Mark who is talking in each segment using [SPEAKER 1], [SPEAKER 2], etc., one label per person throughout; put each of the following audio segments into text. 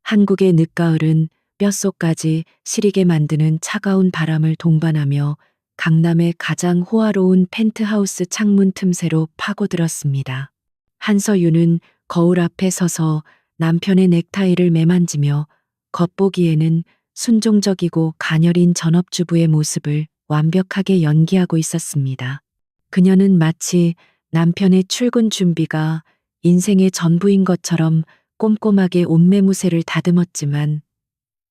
[SPEAKER 1] 한국의 늦가을은 뼛속까지 시리게 만드는 차가운 바람을 동반하며 강남의 가장 호화로운 펜트하우스 창문 틈새로 파고들었습니다. 한서윤은 거울 앞에 서서 남편의 넥타이를 매만지며 겉보기에는 순종적이고 가녀린 전업주부의 모습을 완벽하게 연기하고 있었습니다. 그녀는 마치 남편의 출근 준비가 인생의 전부인 것처럼 꼼꼼하게 옷매무새를 다듬었지만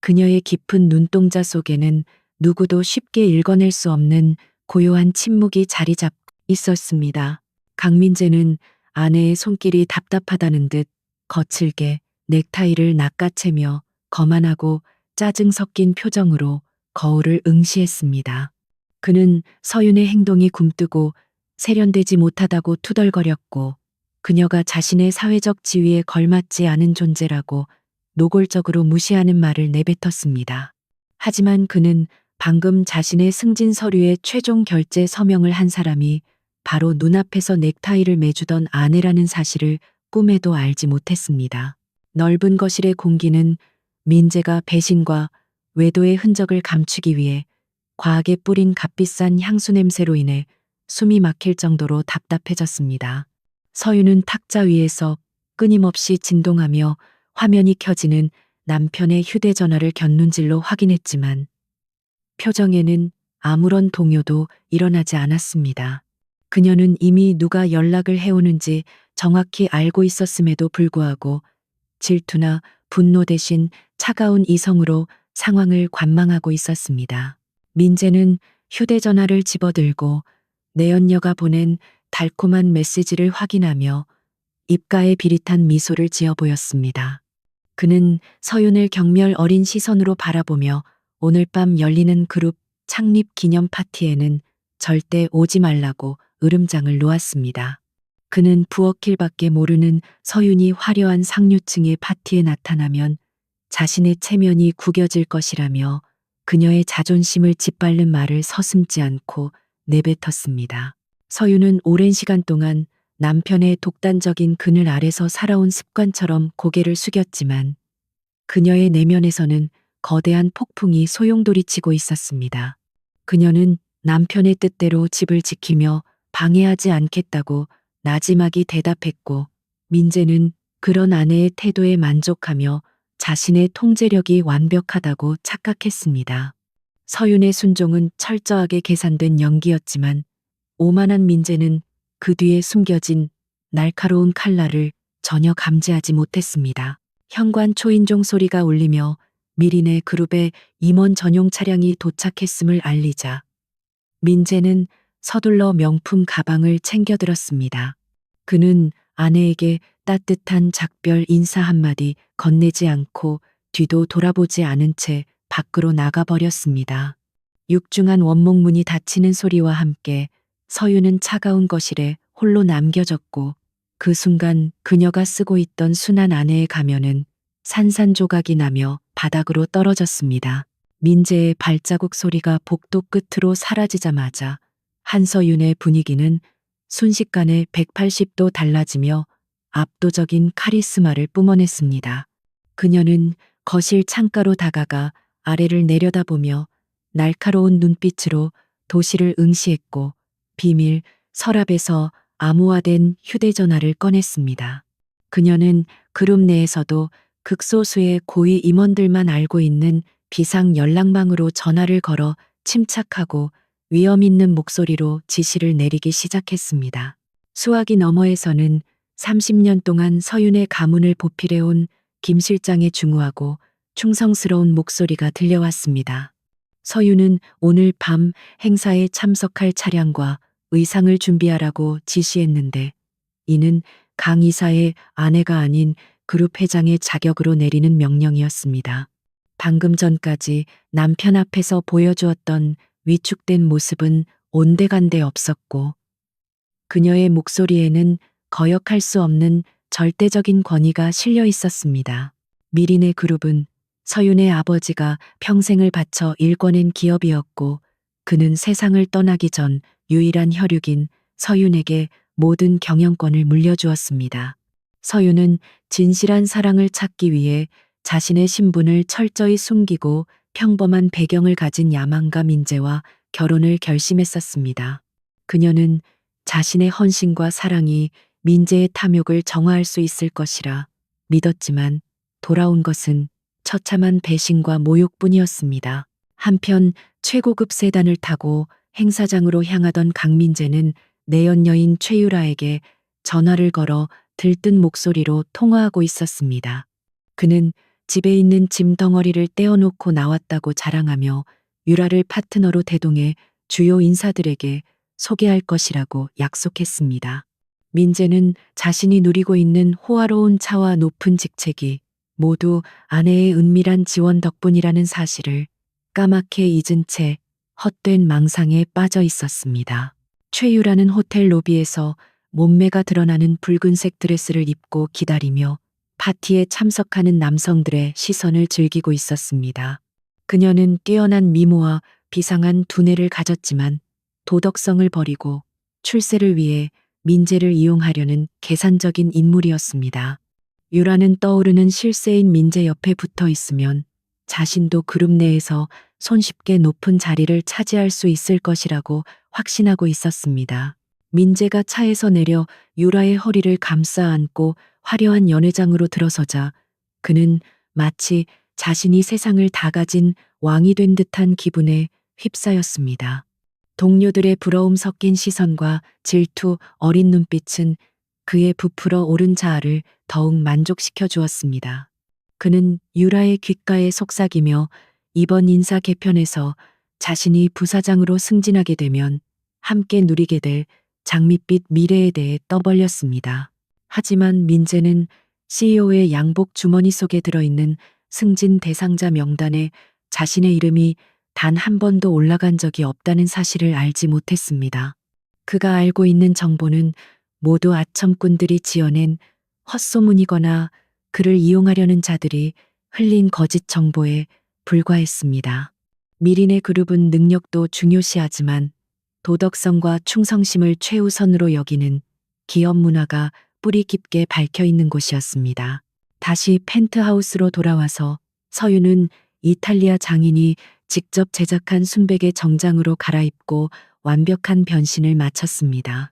[SPEAKER 1] 그녀의 깊은 눈동자 속에는 누구도 쉽게 읽어낼 수 없는 고요한 침묵이 자리 잡고 있었습니다. 강민재는 아내의 손길이 답답하다는 듯 거칠게 넥타이를 낚아채며 거만하고 짜증 섞인 표정으로 거울을 응시했습니다. 그는 서윤의 행동이 굼뜨고 세련되지 못하다고 투덜거렸고 그녀가 자신의 사회적 지위에 걸맞지 않은 존재라고 노골적으로 무시하는 말을 내뱉었습니다. 하지만 그는 방금 자신의 승진 서류에 최종 결제 서명을 한 사람이 바로 눈앞에서 넥타이를 매주던 아내라는 사실을 꿈에도 알지 못했습니다. 넓은 거실의 공기는 민재가 배신과 외도의 흔적을 감추기 위해 과하게 뿌린 값비싼 향수 냄새로 인해 숨이 막힐 정도로 답답해졌습니다. 서윤은 탁자 위에서 끊임없이 진동하며 화면이 켜지는 남편의 휴대전화를 곁눈질로 확인했지만 표정에는 아무런 동요도 일어나지 않았습니다. 그녀는 이미 누가 연락을 해오는지 정확히 알고 있었음에도 불구하고 질투나 분노 대신 차가운 이성으로 상황을 관망하고 있었습니다. 민재는 휴대전화를 집어들고 내연녀가 보낸 달콤한 메시지를 확인하며 입가에 비릿한 미소를 지어 보였습니다. 그는 서윤을 경멸 어린 시선으로 바라보며 오늘 밤 열리는 그룹 창립 기념 파티에는 절대 오지 말라고 으름장을 놓았습니다. 그는 부엌일밖에 모르는 서윤이 화려한 상류층의 파티에 나타나면 자신의 체면이 구겨질 것이라며 그녀의 자존심을 짓밟는 말을 서슴지 않고 내뱉었습니다. 서윤은 오랜 시간 동안 남편의 독단적인 그늘 아래서 살아온 습관처럼 고개를 숙였지만 그녀의 내면에서는 거대한 폭풍이 소용돌이치고 있었습니다. 그녀는 남편의 뜻대로 집을 지키며 방해하지 않겠다고 나지막이 대답했고 민재는 그런 아내의 태도에 만족하며 자신의 통제력이 완벽하다고 착각했습니다. 서윤의 순종은 철저하게 계산된 연기였지만 오만한 민재는 그 뒤에 숨겨진 날카로운 칼날을 전혀 감지하지 못했습니다. 현관 초인종 소리가 울리며 미린의 그룹의 임원 전용 차량이 도착했음을 알리자 민재는 서둘러 명품 가방을 챙겨들었습니다. 그는 아내에게 따뜻한 작별 인사 한마디 건네지 않고 뒤도 돌아보지 않은 채 밖으로 나가버렸습니다. 육중한 원목문이 닫히는 소리와 함께 서윤은 차가운 거실에 홀로 남겨졌고 그 순간 그녀가 쓰고 있던 순한 아내의 가면은 산산조각이 나며 바닥으로 떨어졌습니다. 민재의 발자국 소리가 복도 끝으로 사라지자마자 한서윤의 분위기는 순식간에 180도 달라지며 압도적인 카리스마를 뿜어냈습니다. 그녀는 거실 창가로 다가가 아래를 내려다보며 날카로운 눈빛으로 도시를 응시했고 비밀 서랍에서 암호화된 휴대전화를 꺼냈습니다. 그녀는 그룹 내에서도 극소수의 고위 임원들만 알고 있는 비상 연락망으로 전화를 걸어 침착하고 위험 있는 목소리로 지시를 내리기 시작했습니다. 수화기 너머에서는 30년 동안 서윤의 가문을 보필해온 김 실장의 중후하고 충성스러운 목소리가 들려왔습니다. 서윤은 오늘 밤 행사에 참석할 차량과 의상을 준비하라고 지시했는데 이는 강 이사의 아내가 아닌 그룹 회장의 자격으로 내리는 명령이었습니다. 방금 전까지 남편 앞에서 보여주었던 위축된 모습은 온데간데 없었고 그녀의 목소리에는 거역할 수 없는 절대적인 권위가 실려 있었습니다. 미린의 그룹은 서윤의 아버지가 평생을 바쳐 일궈낸 기업이었고 그는 세상을 떠나기 전 유일한 혈육인 서윤에게 모든 경영권을 물려주었습니다. 서윤은 진실한 사랑을 찾기 위해 자신의 신분을 철저히 숨기고 평범한 배경을 가진 야망가 민재와 결혼을 결심했었습니다. 그녀는 자신의 헌신과 사랑이 민재의 탐욕을 정화할 수 있을 것이라 믿었지만 돌아온 것은 처참한 배신과 모욕뿐이었습니다. 한편 최고급 세단을 타고 행사장으로 향하던 강민재는 내연 여인 최유라에게 전화를 걸어 들뜬 목소리로 통화하고 있었습니다. 그는 집에 있는 짐 덩어리를 떼어놓고 나왔다고 자랑하며 유라를 파트너로 대동해 주요 인사들에게 소개할 것이라고 약속했습니다. 민재는 자신이 누리고 있는 호화로운 차와 높은 직책이 모두 아내의 은밀한 지원 덕분이라는 사실을 까맣게 잊은 채 헛된 망상에 빠져 있었습니다. 최유라는 호텔 로비에서 몸매가 드러나는 붉은색 드레스를 입고 기다리며 파티에 참석하는 남성들의 시선을 즐기고 있었습니다. 그녀는 뛰어난 미모와 비상한 두뇌를 가졌지만 도덕성을 버리고 출세를 위해 민재를 이용하려는 계산적인 인물이었습니다. 유라는 떠오르는 실세인 민재 옆에 붙어 있으면 자신도 그룹 내에서 손쉽게 높은 자리를 차지할 수 있을 것이라고 확신하고 있었습니다. 민재가 차에서 내려 유라의 허리를 감싸 안고 화려한 연회장으로 들어서자 그는 마치 자신이 세상을 다 가진 왕이 된 듯한 기분에 휩싸였습니다. 동료들의 부러움 섞인 시선과 질투 어린 눈빛은 그의 부풀어 오른 자아를 더욱 만족시켜 주었습니다. 그는 유라의 귓가에 속삭이며 이번 인사 개편에서 자신이 부사장으로 승진하게 되면 함께 누리게 될 장밋빛 미래에 대해 떠벌렸습니다. 하지만 민재는 CEO의 양복 주머니 속에 들어있는 승진 대상자 명단에 자신의 이름이 단 한 번도 올라간 적이 없다는 사실을 알지 못했습니다. 그가 알고 있는 정보는 모두 아첨꾼들이 지어낸 헛소문이거나 그를 이용하려는 자들이 흘린 거짓 정보에 불과했습니다. 미린의 그룹은 능력도 중요시하지만 도덕성과 충성심을 최우선으로 여기는 기업 문화가 뿌리 깊게 박혀 있는 곳이었습니다. 다시 펜트하우스로 돌아와서 서윤은 이탈리아 장인이 직접 제작한 순백의 정장으로 갈아입고 완벽한 변신을 마쳤습니다.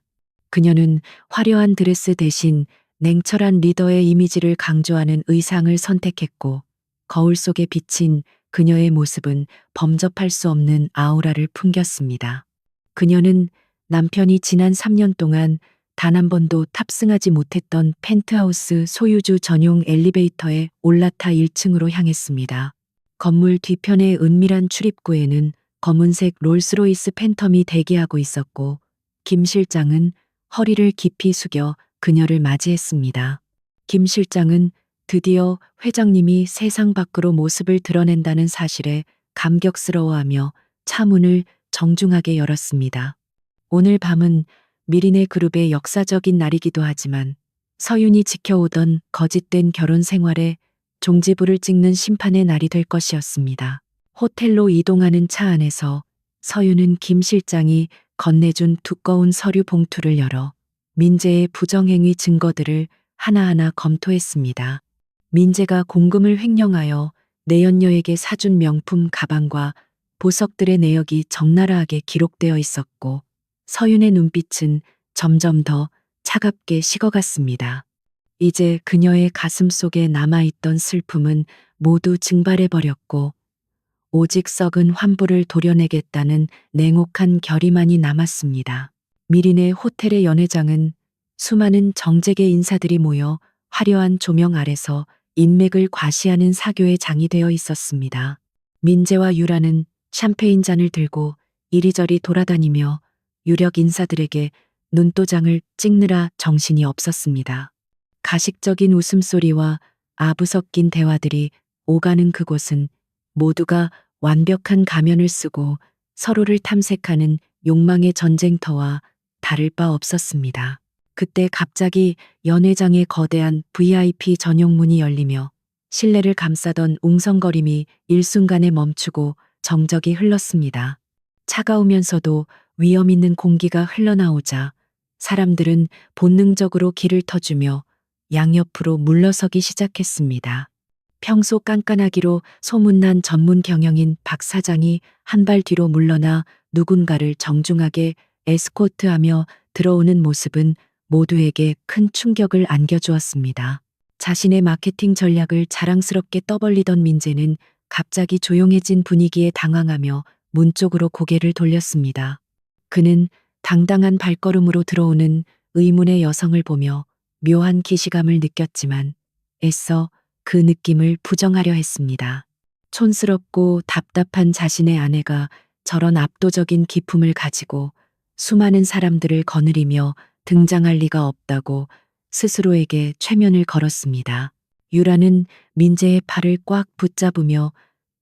[SPEAKER 1] 그녀는 화려한 드레스 대신 냉철한 리더의 이미지를 강조하는 의상을 선택했고 거울 속에 비친 그녀의 모습은 범접할 수 없는 아우라를 풍겼습니다. 그녀는 남편이 지난 3년 동안 단 한 번도 탑승하지 못했던 펜트하우스 소유주 전용 엘리베이터에 올라타 1층으로 향했습니다. 건물 뒤편의 은밀한 출입구에는 검은색 롤스로이스 팬텀이 대기하고 있었고 김 실장은 허리를 깊이 숙여 그녀를 맞이했습니다. 김 실장은 드디어 회장님이 세상 밖으로 모습을 드러낸다는 사실에 감격스러워하며 차 문을 정중하게 열었습니다. 오늘 밤은 미린의 그룹의 역사적인 날이기도 하지만 서윤이 지켜오던 거짓된 결혼 생활에 종지부를 찍는 심판의 날이 될 것이었습니다. 호텔로 이동하는 차 안에서 서윤은 김 실장이 건네준 두꺼운 서류 봉투를 열어 민재의 부정행위 증거들을 하나하나 검토했습니다. 민재가 공금을 횡령하여 내연녀에게 사준 명품 가방과 보석들의 내역이 적나라하게 기록되어 있었고 서윤의 눈빛은 점점 더 차갑게 식어갔습니다. 이제 그녀의 가슴 속에 남아있던 슬픔은 모두 증발해버렸고 오직 썩은 환부를 도려내겠다는 냉혹한 결의만이 남았습니다. 미린의 호텔의 연회장은 수많은 정재계 인사들이 모여 화려한 조명 아래서 인맥을 과시하는 사교의 장이 되어 있었습니다. 민재와 유라는 샴페인 잔을 들고 이리저리 돌아다니며 유력 인사들에게 눈도장을 찍느라 정신이 없었습니다. 가식적인 웃음소리와 아부 섞인 대화들이 오가는 그곳은 모두가 완벽한 가면을 쓰고 서로를 탐색하는 욕망의 전쟁터와 다를 바 없었습니다. 그때 갑자기 연회장의 거대한 VIP 전용 문이 열리며 실내를 감싸던 웅성거림이 일순간에 멈추고 정적이 흘렀습니다. 차가우면서도 위험 있는 공기가 흘러나오자 사람들은 본능적으로 길을 터주며 양옆으로 물러서기 시작했습니다. 평소 깐깐하기로 소문난 전문 경영인 박 사장이 한 발 뒤로 물러나 누군가를 정중하게 에스코트하며 들어오는 모습은 모두에게 큰 충격을 안겨주었습니다. 자신의 마케팅 전략을 자랑스럽게 떠벌리던 민재는 갑자기 조용해진 분위기에 당황하며 문 쪽으로 고개를 돌렸습니다. 그는 당당한 발걸음으로 들어오는 의문의 여성을 보며 묘한 기시감을 느꼈지만 애써 그 느낌을 부정하려 했습니다. 촌스럽고 답답한 자신의 아내가 저런 압도적인 기품을 가지고 수많은 사람들을 거느리며 등장할 리가 없다고 스스로에게 최면을 걸었습니다. 유라는 민재의 팔을 꽉 붙잡으며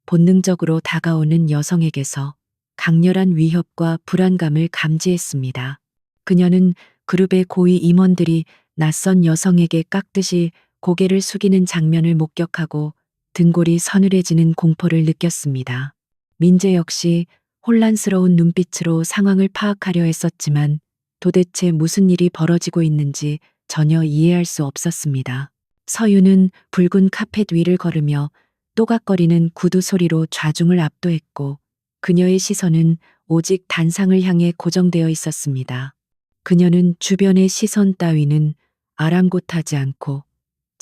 [SPEAKER 1] 본능적으로 다가오는 여성에게서 강렬한 위협과 불안감을 감지했습니다. 그녀는 그룹의 고위 임원들이 낯선 여성에게 깍듯이 고개를 숙이는 장면을 목격하고 등골이 서늘해지는 공포를 느꼈습니다. 민재 역시 혼란스러운 눈빛으로 상황을 파악하려 했었지만 도대체 무슨 일이 벌어지고 있는지 전혀 이해할 수 없었습니다. 서유는 붉은 카펫 위를 걸으며 또각거리는 구두 소리로 좌중을 압도했고 그녀의 시선은 오직 단상을 향해 고정되어 있었습니다. 그녀는 주변의 시선 따위는 아랑곳하지 않고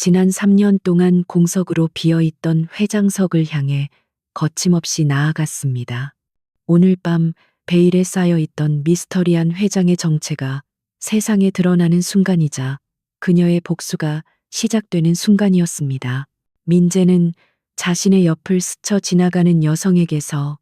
[SPEAKER 1] 지난 3년 동안 공석으로 비어있던 회장석을 향해 거침없이 나아갔습니다. 오늘 밤 베일에 쌓여있던 미스터리한 회장의 정체가 세상에 드러나는 순간이자 그녀의 복수가 시작되는 순간이었습니다. 민재는 자신의 옆을 스쳐 지나가는 여성에게서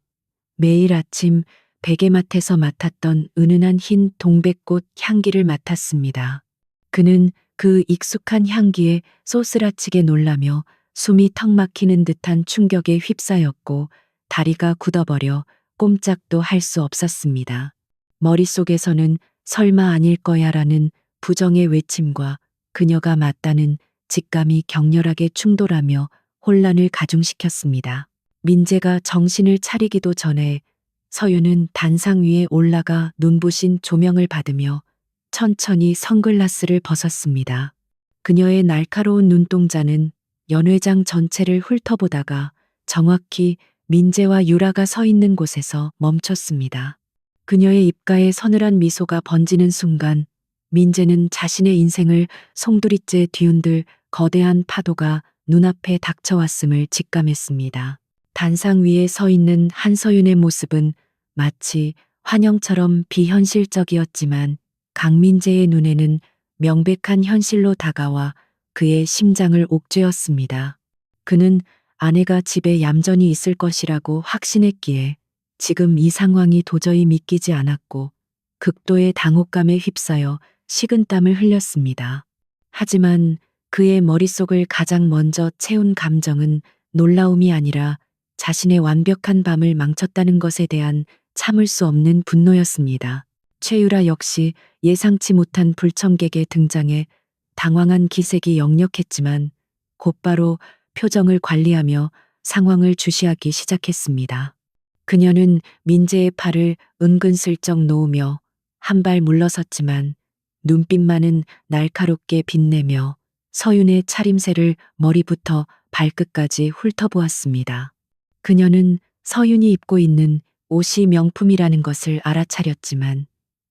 [SPEAKER 1] 매일 아침 베개맡에서 맡았던 은은한 흰 동백꽃 향기를 맡았습니다. 그는 그 익숙한 향기에 쏘스라치게 놀라며 숨이 턱 막히는 듯한 충격에 휩싸였고 다리가 굳어버려 꼼짝도 할 수 없었습니다. 머릿속에서는 설마 아닐 거야라는 부정의 외침과 그녀가 맞다는 직감이 격렬하게 충돌하며 혼란을 가중시켰습니다. 민재가 정신을 차리기도 전에 서유는 단상 위에 올라가 눈부신 조명을 받으며 천천히 선글라스를 벗었습니다. 그녀의 날카로운 눈동자는 연회장 전체를 훑어보다가 정확히 민재와 유라가 서 있는 곳에서 멈췄습니다. 그녀의 입가에 서늘한 미소가 번지는 순간 민재는 자신의 인생을 송두리째 뒤흔들 거대한 파도가 눈앞에 닥쳐왔음을 직감했습니다. 단상 위에 서 있는 한서윤의 모습은 마치 환영처럼 비현실적이었지만 강민재의 눈에는 명백한 현실로 다가와 그의 심장을 옥죄었습니다. 그는 아내가 집에 얌전히 있을 것이라고 확신했기에 지금 이 상황이 도저히 믿기지 않았고 극도의 당혹감에 휩싸여 식은땀을 흘렸습니다. 하지만 그의 머릿속을 가장 먼저 채운 감정은 놀라움이 아니라 자신의 완벽한 밤을 망쳤다는 것에 대한 참을 수 없는 분노였습니다. 최유라 역시 예상치 못한 불청객의 등장에 당황한 기색이 역력했지만 곧바로 표정을 관리하며 상황을 주시하기 시작했습니다. 그녀는 민재의 팔을 은근슬쩍 놓으며 한 발 물러섰지만 눈빛만은 날카롭게 빛내며 서윤의 차림새를 머리부터 발끝까지 훑어보았습니다. 그녀는 서윤이 입고 있는 옷이 명품이라는 것을 알아차렸지만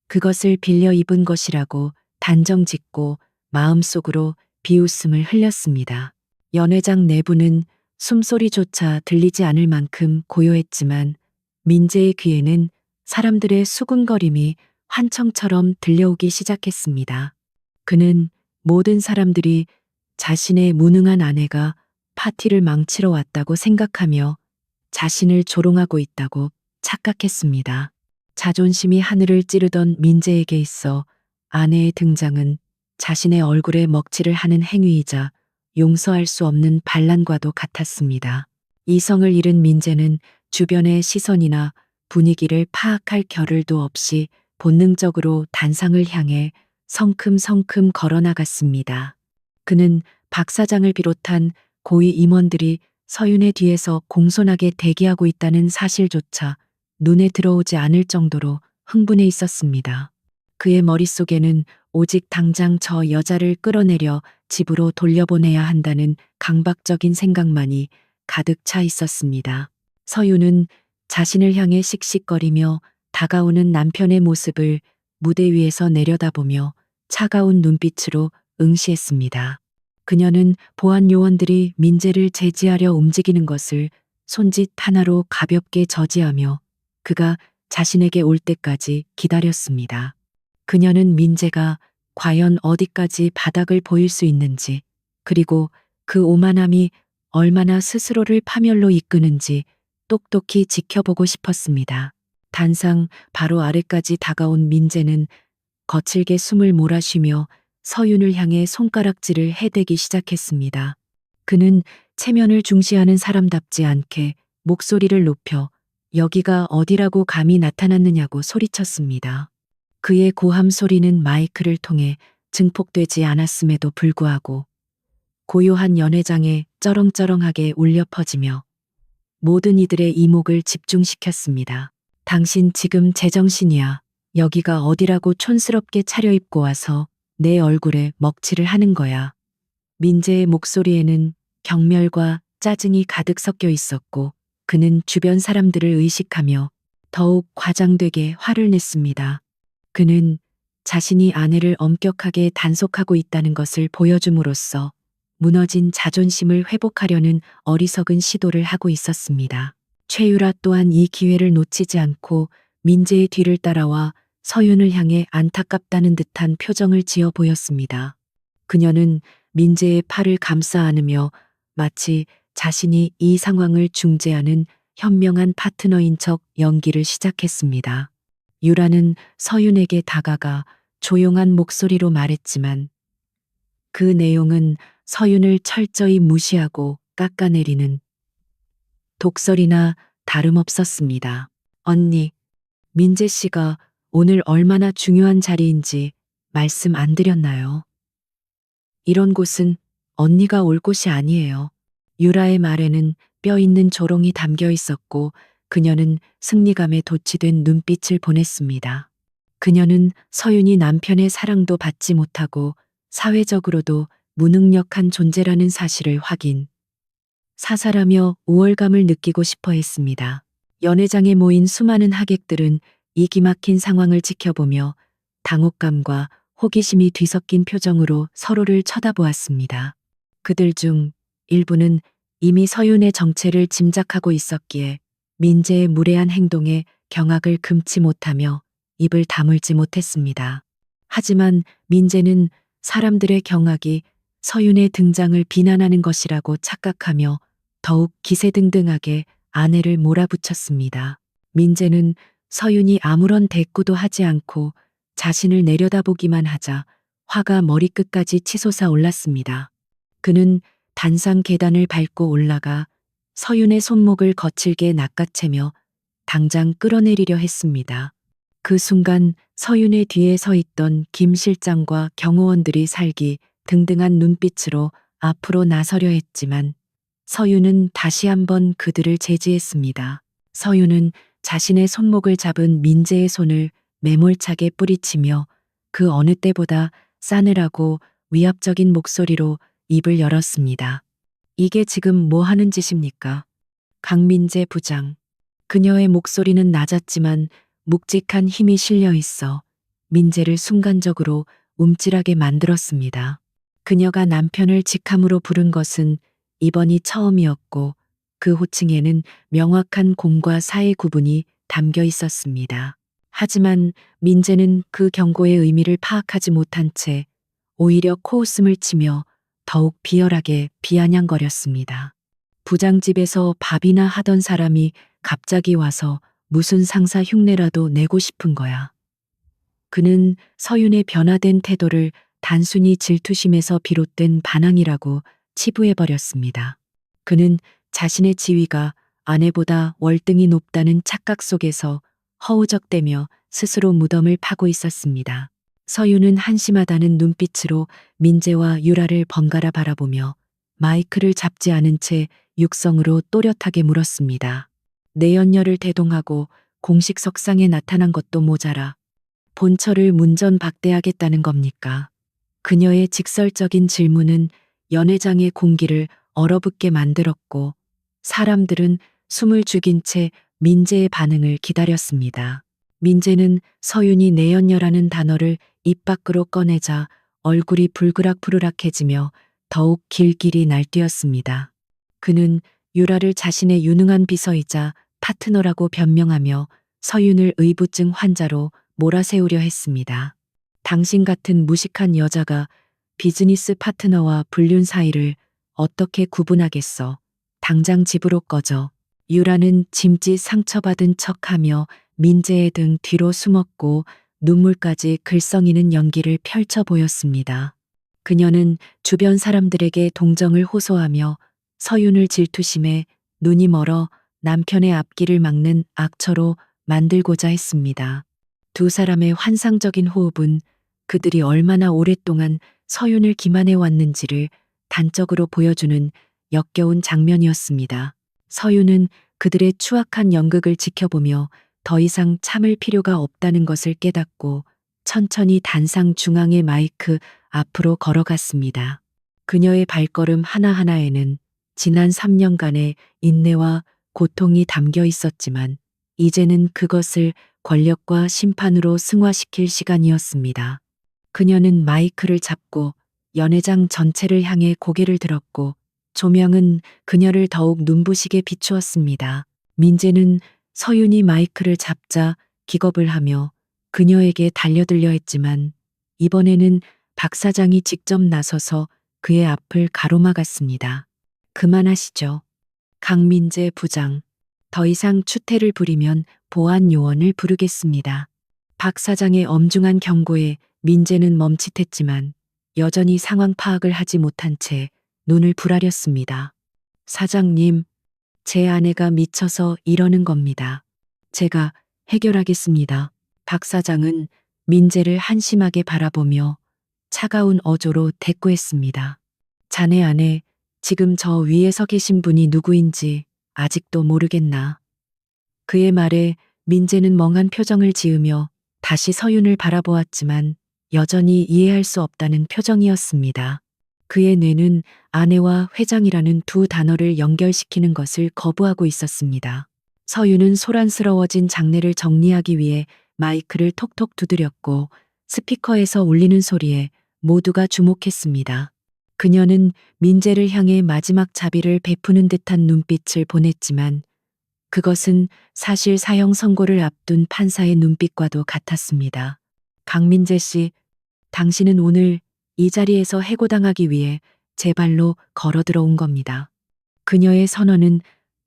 [SPEAKER 1] 그것을 빌려 입은 것이라고 단정 짓고 마음속으로 비웃음을 흘렸습니다. 연회장 내부는 숨소리조차 들리지 않을 만큼 고요했지만 민재의 귀에는 사람들의 수군거림이 환청처럼 들려오기 시작했습니다. 그는 모든 사람들이 자신의 무능한 아내가 파티를 망치러 왔다고 생각하며 자신을 조롱하고 있다고 착각했습니다. 자존심이 하늘을 찌르던 민재에게 있어 아내의 등장은 자신의 얼굴에 먹칠을 하는 행위이자 용서할 수 없는 반란과도 같았습니다. 이성을 잃은 민재는 주변의 시선이나 분위기를 파악할 겨를도 없이 본능적으로 단상을 향해 성큼성큼 걸어나갔습니다. 그는 박 사장을 비롯한 고위 임원들이 서윤의 뒤에서 공손하게 대기하고 있다는 사실조차 눈에 들어오지 않을 정도로 흥분해 있었습니다. 그의 머릿속에는 오직 당장 저 여자를 끌어내려 집으로 돌려보내야 한다는 강박적인 생각만이 가득 차 있었습니다. 서윤은 자신을 향해 씩씩거리며 다가오는 남편의 모습을 무대 위에서 내려다보며 차가운 눈빛으로 응시했습니다. 그녀는 보안 요원들이 민재를 제지하려 움직이는 것을 손짓 하나로 가볍게 저지하며 그가 자신에게 올 때까지 기다렸습니다. 그녀는 민재가 과연 어디까지 바닥을 보일 수 있는지, 그리고 그 오만함이 얼마나 스스로를 파멸로 이끄는지 똑똑히 지켜보고 싶었습니다. 단상 바로 아래까지 다가온 민재는 거칠게 숨을 몰아쉬며 서윤을 향해 손가락질을 해대기 시작했습니다. 그는 체면을 중시하는 사람답지 않게 목소리를 높여 여기가 어디라고 감히 나타났느냐고 소리쳤습니다. 그의 고함 소리는 마이크를 통해 증폭되지 않았음에도 불구하고 고요한 연회장에 쩌렁쩌렁하게 울려 퍼지며 모든 이들의 이목을 집중시켰습니다. 당신 지금 제정신이야. 여기가 어디라고 촌스럽게 차려입고 와서 내 얼굴에 먹칠을 하는 거야. 민재의 목소리에는 경멸과 짜증이 가득 섞여 있었고 그는 주변 사람들을 의식하며 더욱 과장되게 화를 냈습니다. 그는 자신이 아내를 엄격하게 단속하고 있다는 것을 보여줌으로써 무너진 자존심을 회복하려는 어리석은 시도를 하고 있었습니다. 최유라 또한 이 기회를 놓치지 않고 민재의 뒤를 따라와 서윤을 향해 안타깝다는 듯한 표정을 지어 보였습니다. 그녀는 민재의 팔을 감싸 안으며 마치 자신이 이 상황을 중재하는 현명한 파트너인 척 연기를 시작했습니다. 유라는 서윤에게 다가가 조용한 목소리로 말했지만 그 내용은 서윤을 철저히 무시하고 깎아내리는 독설이나 다름없었습니다. 언니, 민재 씨가 오늘 얼마나 중요한 자리인지 말씀 안 드렸나요? 이런 곳은 언니가 올 곳이 아니에요. 유라의 말에는 뼈 있는 조롱이 담겨 있었고 그녀는 승리감에 도취된 눈빛을 보냈습니다. 그녀는 서윤이 남편의 사랑도 받지 못하고 사회적으로도 무능력한 존재라는 사실을 확인, 사살하며 우월감을 느끼고 싶어 했습니다. 연회장에 모인 수많은 하객들은 이 기막힌 상황을 지켜보며 당혹감과 호기심이 뒤섞인 표정으로 서로를 쳐다보았습니다. 그들 중 일부는 이미 서윤의 정체를 짐작하고 있었기에 민재의 무례한 행동에 경악을 금치 못하며 입을 다물지 못했습니다. 하지만 민재는 사람들의 경악이 서윤의 등장을 비난하는 것이라고 착각하며 더욱 기세등등하게 아내를 몰아붙였습니다. 민재는 서윤이 아무런 대꾸도 하지 않고 자신을 내려다보기만 하자 화가 머리끝까지 치솟아 올랐습니다. 그는 단상 계단을 밟고 올라가 서윤의 손목을 거칠게 낚아채며 당장 끌어내리려 했습니다. 그 순간 서윤의 뒤에 서 있던 김 실장과 경호원들이 살기 등등한 눈빛으로 앞으로 나서려 했지만 서윤은 다시 한번 그들을 제지했습니다. 서윤은 자신의 손목을 잡은 민재의 손을 매몰차게 뿌리치며 그 어느 때보다 싸늘하고 위압적인 목소리로 입을 열었습니다. 이게 지금 뭐 하는 짓입니까? 강민재 부장. 그녀의 목소리는 낮았지만 묵직한 힘이 실려 있어 민재를 순간적으로 움찔하게 만들었습니다. 그녀가 남편을 직함으로 부른 것은 이번이 처음이었고 그 호칭에는 명확한 공과 사의 구분이 담겨 있었습니다. 하지만 민재는 그 경고의 의미를 파악하지 못한 채 오히려 코웃음을 치며 더욱 비열하게 비아냥거렸습니다. 부장집에서 밥이나 하던 사람이 갑자기 와서 무슨 상사 흉내라도 내고 싶은 거야. 그는 서윤의 변화된 태도를 단순히 질투심에서 비롯된 반항이라고 치부해버렸습니다. 그는 자신의 지위가 아내보다 월등히 높다는 착각 속에서 허우적대며 스스로 무덤을 파고 있었습니다. 서윤은 한심하다는 눈빛으로 민재와 유라를 번갈아 바라보며 마이크를 잡지 않은 채 육성으로 또렷하게 물었습니다. 내연녀를 대동하고 공식 석상에 나타난 것도 모자라 본처를 문전박대하겠다는 겁니까? 그녀의 직설적인 질문은 연회장의 공기를 얼어붙게 만들었고 사람들은 숨을 죽인 채 민재의 반응을 기다렸습니다. 민재는 서윤이 내연녀라는 단어를 입 밖으로 꺼내자 얼굴이 불그락푸르락해지며 더욱 길길이 날뛰었습니다. 그는 유라를 자신의 유능한 비서이자 파트너라고 변명하며 서윤을 의부증 환자로 몰아세우려 했습니다. 당신 같은 무식한 여자가 비즈니스 파트너와 불륜 사이를 어떻게 구분하겠어. 당장 집으로 꺼져. 유라는 짐짓 상처받은 척하며 민재의 등 뒤로 숨었고 눈물까지 글썽이는 연기를 펼쳐 보였습니다. 그녀는 주변 사람들에게 동정을 호소하며 서윤을 질투심에 눈이 멀어 남편의 앞길을 막는 악처로 만들고자 했습니다. 두 사람의 환상적인 호흡은 그들이 얼마나 오랫동안 서윤을 기만해 왔는지를 단적으로 보여주는 역겨운 장면이었습니다. 서윤은 그들의 추악한 연극을 지켜보며 더 이상 참을 필요가 없다는 것을 깨닫고 천천히 단상 중앙의 마이크 앞으로 걸어갔습니다. 그녀의 발걸음 하나하나에는 지난 3년간의 인내와 고통이 담겨 있었지만 이제는 그것을 권력과 심판으로 승화시킬 시간이었습니다. 그녀는 마이크를 잡고 연회장 전체를 향해 고개를 들었고 조명은 그녀를 더욱 눈부시게 비추었습니다. 민재는 서윤이 마이크를 잡자 기겁을 하며 그녀에게 달려들려 했지만 이번에는 박 사장이 직접 나서서 그의 앞을 가로막았습니다. 그만하시죠. 강민재 부장. 더 이상 추태를 부리면 보안 요원을 부르겠습니다. 박 사장의 엄중한 경고에 민재는 멈칫했지만 여전히 상황 파악을 하지 못한 채 눈을 부라렸습니다. 사장님, 제 아내가 미쳐서 이러는 겁니다. 제가 해결하겠습니다. 박 사장은 민재를 한심하게 바라보며 차가운 어조로 대꾸했습니다. 자네 아내, 지금 저 위에 서 계신 분이 누구인지 아직도 모르겠나. 그의 말에 민재는 멍한 표정을 지으며 다시 서윤을 바라보았지만 여전히 이해할 수 없다는 표정이었습니다. 그의 뇌는 아내와 회장이라는 두 단어를 연결시키는 것을 거부하고 있었습니다. 서윤은 소란스러워진 장내를 정리하기 위해 마이크를 톡톡 두드렸고 스피커에서 울리는 소리에 모두가 주목했습니다. 그녀는 민재를 향해 마지막 자비를 베푸는 듯한 눈빛을 보냈지만 그것은 사실 사형 선고를 앞둔 판사의 눈빛과도 같았습니다. 강민재 씨, 당신은 오늘 이 자리에서 해고당하기 위해 제 발로 걸어 들어온 겁니다. 그녀의 선언은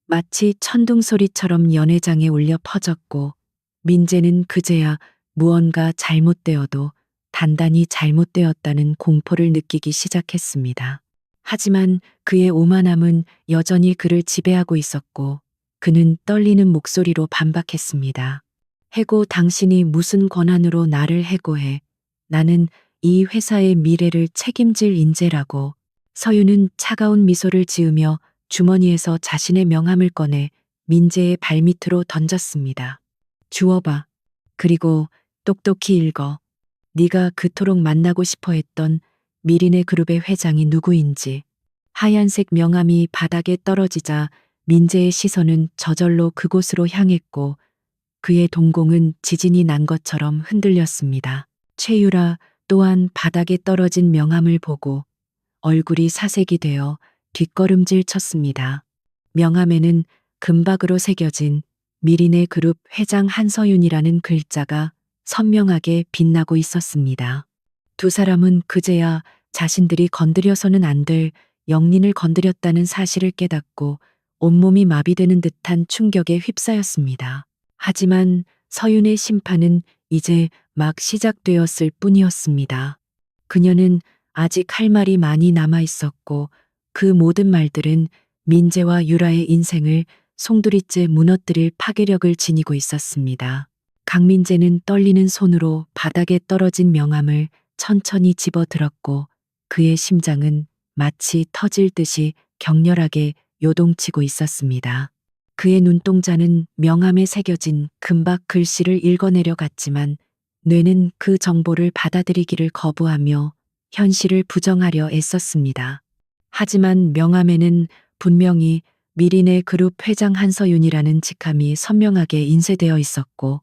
[SPEAKER 1] 마치 천둥 소리처럼 연회장에 울려 퍼졌고 민재는 그제야 무언가 잘못되어도 단단히 잘못되었다는 공포를 느끼기 시작했습니다. 하지만 그의 오만함은 여전히 그를 지배하고 있었고 그는 떨리는 목소리로 반박했습니다. 해고 당신이 무슨 권한으로 나를 해고해. 나는 이 회사의 미래를 책임질 인재라고. 서윤은 차가운 미소를 지으며 주머니에서 자신의 명함을 꺼내 민재의 발밑으로 던졌습니다. 주워봐. 그리고 똑똑히 읽어. 네가 그토록 만나고 싶어 했던 미린의 그룹의 회장이 누구인지. 하얀색 명함이 바닥에 떨어지자 민재의 시선은 저절로 그곳으로 향했고 그의 동공은 지진이 난 것처럼 흔들렸습니다. 최유라 또한 바닥에 떨어진 명함을 보고 얼굴이 사색이 되어 뒷걸음질 쳤습니다. 명함에는 금박으로 새겨진 미린의 그룹 회장 한서윤이라는 글자가 선명하게 빛나고 있었습니다. 두 사람은 그제야 자신들이 건드려서는 안 될 영린을 건드렸다는 사실을 깨닫고 온몸이 마비되는 듯한 충격에 휩싸였습니다. 하지만 서윤의 심판은 이제 막 시작되었을 뿐이었습니다. 그녀는 아직 할 말이 많이 남아 있었고 그 모든 말들은 민재와 유라의 인생을 송두리째 무너뜨릴 파괴력을 지니고 있었습니다. 강민재는 떨리는 손으로 바닥에 떨어진 명함을 천천히 집어들었고 그의 심장은 마치 터질 듯이 격렬하게 요동치고 있었습니다. 그의 눈동자는 명함에 새겨진 금박 글씨를 읽어내려 갔지만 뇌는 그 정보를 받아들이기를 거부하며 현실을 부정하려 애썼습니다. 하지만 명함에는 분명히 미린의 그룹 회장 한서윤이라는 직함이 선명하게 인쇄되어 있었고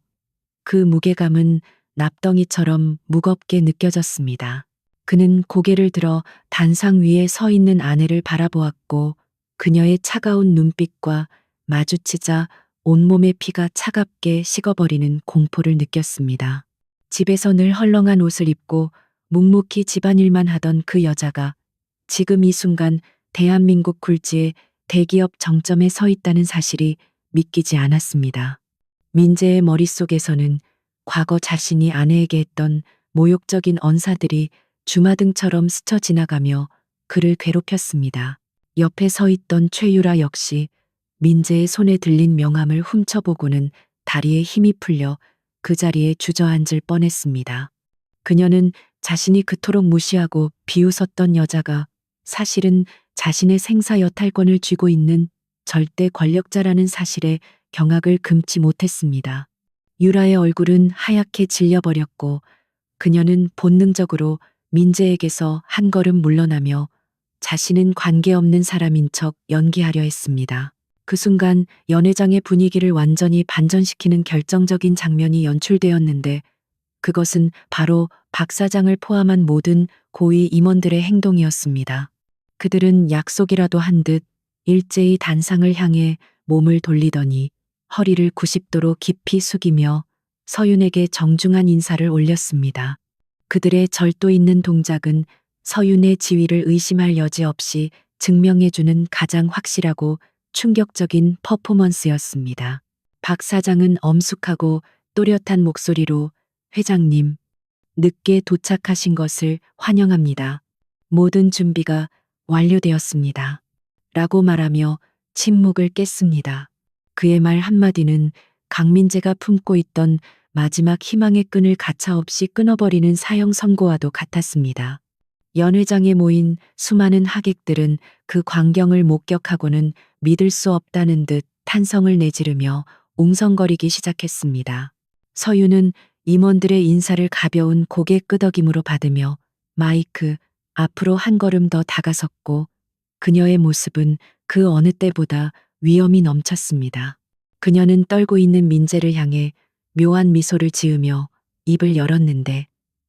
[SPEAKER 1] 그 무게감은 납덩이처럼 무겁게 느껴졌습니다. 그는 고개를 들어 단상 위에 서 있는 아내를 바라보았고 그녀의 차가운 눈빛과 마주치자 온몸의 피가 차갑게 식어버리는 공포를 느꼈습니다. 집에서 늘 헐렁한 옷을 입고 묵묵히 집안일만 하던 그 여자가 지금 이 순간 대한민국 굴지의 대기업 정점에 서 있다는 사실이 믿기지 않았습니다. 민재의 머릿속에서는 과거 자신이 아내에게 했던 모욕적인 언사들이 주마등처럼 스쳐 지나가며 그를 괴롭혔습니다. 옆에 서 있던 최유라 역시 민재의 손에 들린 명함을 훔쳐보고는 다리에 힘이 풀려 그 자리에 주저앉을 뻔했습니다. 그녀는 자신이 그토록 무시하고 비웃었던 여자가 사실은 자신의 생사 여탈권을 쥐고 있는 절대 권력자라는 사실에 경악을 금치 못했습니다. 유라의 얼굴은 하얗게 질려버렸고 그녀는 본능적으로 민재에게서 한 걸음 물러나며 자신은 관계없는 사람인 척 연기하려 했습니다. 그 순간 연회장의 분위기를 완전히 반전시키는 결정적인 장면이 연출되었는데 그것은 바로 박 사장을 포함한 모든 고위 임원들의 행동이었습니다. 그들은 약속이라도 한 듯 일제히 단상을 향해 몸을 돌리더니 허리를 90도로 깊이 숙이며 서윤에게 정중한 인사를 올렸습니다. 그들의 절도 있는 동작은 서윤의 지위를 의심할 여지 없이 증명해주는 가장 확실하고 충격적인 퍼포먼스였습니다. 박 사장은 엄숙하고 또렷한 목소리로 회장님, 늦게 도착하신 것을 환영합니다. 모든 준비가 완료되었습니다. 라고 말하며 침묵을 깼습니다. 그의 말 한마디는 강민재가 품고 있던 마지막 희망의 끈을 가차없이 끊어버리는 사형 선고와도 같았습니다. 연회장에 모인 수많은 하객들은 그 광경을 목격하고는 믿을 수 없다는 듯 탄성을 내지르며 웅성거리기 시작했습니다. 서윤은 임원들의 인사를 가벼운 고개 끄덕임으로 받으며 마이크 앞으로 한 걸음 더 다가섰고 그녀의 모습은 그 어느 때보다 위엄이 넘쳤습니다. 그녀는 떨고 있는 민재를 향해 묘한 미소를 지으며 입을 열었는데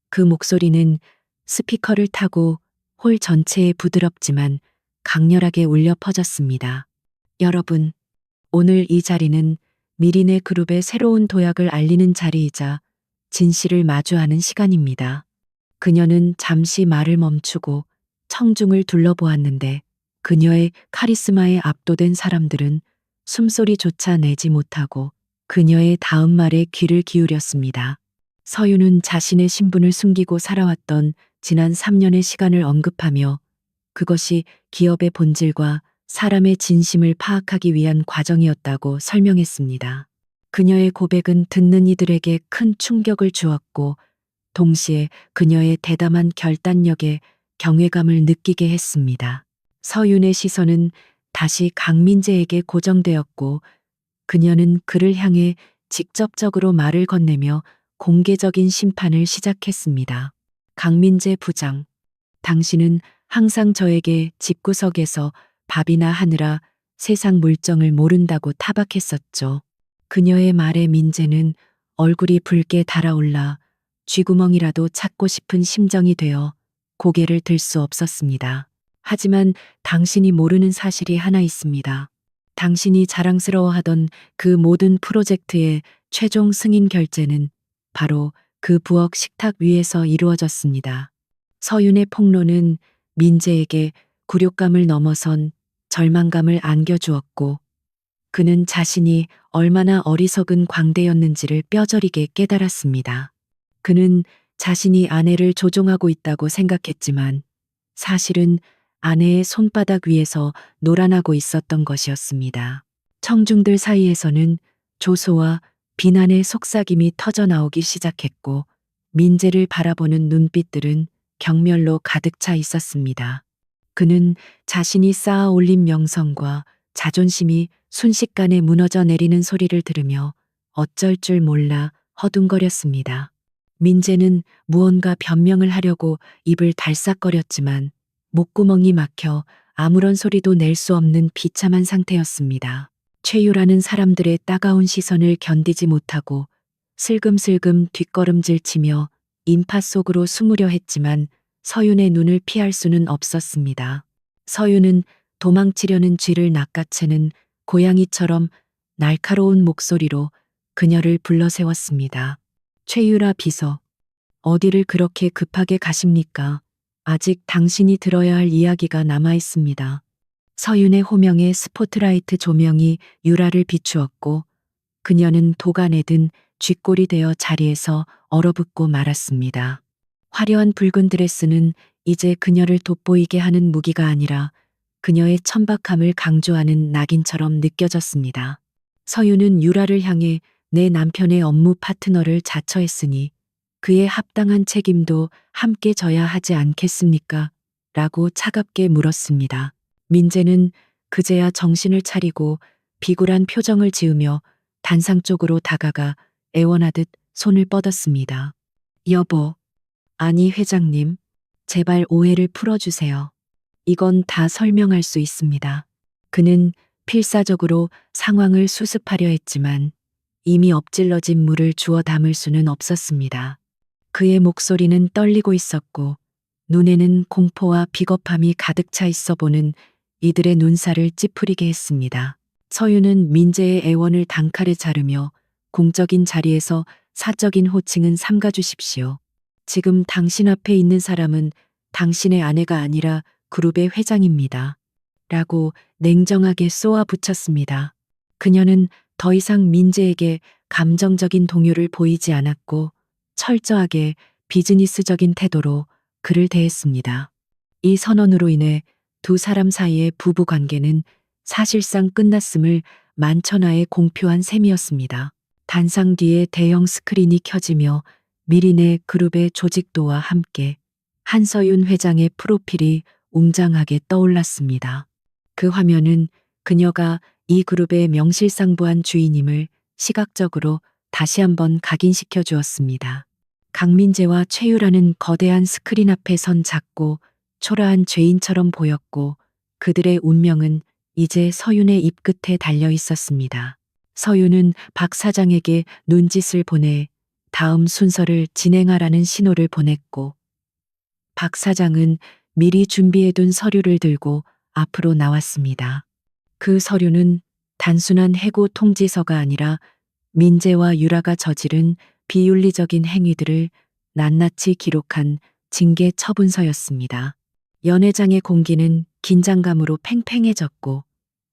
[SPEAKER 1] 그 목소리는 스피커를 타고 홀 전체에 부드럽지만 강렬하게 울려 퍼졌습니다. 여러분, 오늘 이 자리는 미린의 그룹의 새로운 도약을 알리는 자리이자 진실을 마주하는 시간입니다. 그녀는 잠시 말을 멈추고 청중을 둘러보았는데 그녀의 카리스마에 압도된 사람들은 숨소리조차 내지 못하고 그녀의 다음 말에 귀를 기울였습니다. 서윤은 자신의 신분을 숨기고 살아왔던 지난 3년의 시간을 언급하며 그것이 기업의 본질과 사람의 진심을 파악하기 위한 과정이었다고 설명했습니다. 그녀의 고백은 듣는 이들에게 큰 충격을 주었고 동시에 그녀의 대담한 결단력에 경외감을 느끼게 했습니다. 서윤의 시선은 다시 강민재에게 고정되었고 그녀는 그를 향해 직접적으로 말을 건네며 공개적인 심판을 시작했습니다. 강민재 부장, 당신은 항상 저에게 집구석에서 밥이나 하느라 세상 물정을 모른다고 타박했었죠. 그녀의 말에 민재는 얼굴이 붉게 달아올라 쥐구멍이라도 찾고 싶은 심정이 되어 고개를 들 수 없었습니다. 하지만 당신이 모르는 사실이 하나 있습니다. 당신이 자랑스러워하던 그 모든 프로젝트의 최종 승인 결제는 바로 그 부엌 식탁 위에서 이루어졌습니다. 서윤의 폭로는 민재에게 굴욕감을 넘어선 절망감을 안겨주었고 그는 자신이 얼마나 어리석은 광대였는지를 뼈저리게 깨달았습니다. 그는 자신이 아내를 조종하고 있다고 생각했지만 사실은 아내의 손바닥 위에서 놀아나고 있었던 것이었습니다. 청중들 사이에서는 조소와 비난의 속삭임이 터져나오기 시작했고 민재를 바라보는 눈빛들은 경멸로 가득 차 있었습니다. 그는 자신이 쌓아 올린 명성과 자존심이 순식간에 무너져 내리는 소리를 들으며 어쩔 줄 몰라 허둥거렸습니다. 민재는 무언가 변명을 하려고 입을 달싹거렸지만 목구멍이 막혀 아무런 소리도 낼 수 없는 비참한 상태였습니다. 최유라는 사람들의 따가운 시선을 견디지 못하고 슬금슬금 뒷걸음질 치며 인파 속으로 숨으려 했지만 서윤의 눈을 피할 수는 없었습니다. 서윤은 도망치려는 쥐를 낚아채는 고양이처럼 날카로운 목소리로 그녀를 불러세웠습니다. 최유라 비서, 어디를 그렇게 급하게 가십니까? 아직 당신이 들어야 할 이야기가 남아 있습니다. 서윤의 호명에 스포트라이트 조명이 유라를 비추었고 그녀는 도간에 든 쥐꼬리 되어 자리에서 얼어붙고 말았습니다. 화려한 붉은 드레스는 이제 그녀를 돋보이게 하는 무기가 아니라 그녀의 천박함을 강조하는 낙인처럼 느껴졌습니다. 서윤은 유라를 향해 내 남편의 업무 파트너를 자처했으니 그에 합당한 책임도 함께 져야 하지 않겠습니까? 라고 차갑게 물었습니다. 민재는 그제야 정신을 차리고 비굴한 표정을 지으며 단상 쪽으로 다가가 애원하듯 손을 뻗었습니다. 여보, 아니 회장님, 제발 오해를 풀어주세요. 이건 다 설명할 수 있습니다. 그는 필사적으로 상황을 수습하려 했지만 이미 엎질러진 물을 주워 담을 수는 없었습니다. 그의 목소리는 떨리고 있었고 눈에는 공포와 비겁함이 가득 차 있어 보는 이들의 눈살을 찌푸리게 했습니다. 서윤은 민재의 애원을 단칼에 자르며 공적인 자리에서 사적인 호칭은 삼가주십시오. 지금 당신 앞에 있는 사람은 당신의 아내가 아니라 그룹의 회장입니다. 라고 냉정하게 쏘아 붙였습니다. 그녀는 더 이상 민재에게 감정적인 동요를 보이지 않았고 철저하게 비즈니스적인 태도로 그를 대했습니다. 이 선언으로 인해 두 사람 사이의 부부 관계는 사실상 끝났음을 만천하에 공표한 셈이었습니다. 단상 뒤에 대형 스크린이 켜지며 미리네 그룹의 조직도와 함께 한서윤 회장의 프로필이 웅장하게 떠올랐습니다. 그 화면은 그녀가 이 그룹의 명실상부한 주인임을 시각적으로 다시 한번 각인시켜 주었습니다. 강민재와 최유라는 거대한 스크린 앞에 선 작고 초라한 죄인처럼 보였고 그들의 운명은 이제 서윤의 입끝에 달려 있었습니다. 서윤은 박 사장에게 눈짓을 보내 다음 순서를 진행하라는 신호를 보냈고 박 사장은 미리 준비해둔 서류를 들고 앞으로 나왔습니다. 그 서류는 단순한 해고 통지서가 아니라 민재와 유라가 저지른 비윤리적인 행위들을 낱낱이 기록한 징계 처분서였습니다. 연회장의 공기는 긴장감으로 팽팽해졌고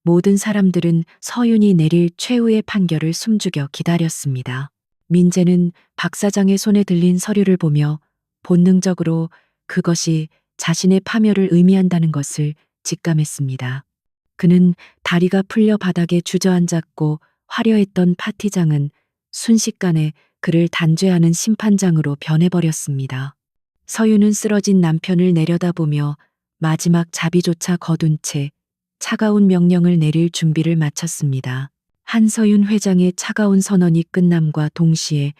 [SPEAKER 1] 모든 사람들은 서윤이 내릴 최후의 판결을 숨죽여 기다렸습니다. 민재는 박 사장의 손에 들린 서류를 보며 본능적으로 그것이 자신의 파멸을 의미한다는 것을 직감했습니다. 그는 다리가 풀려 바닥에 주저앉았고 화려했던 파티장은 순식간에 그를 단죄하는 심판장으로 변해버렸습니다. 서윤은 쓰러진 남편을 내려다보며 마지막 자비조차 거둔 채 차가운 명령을 내릴 준비를 마쳤습니다. 한서윤 회장의 차가운 선언이 끝남과 동시에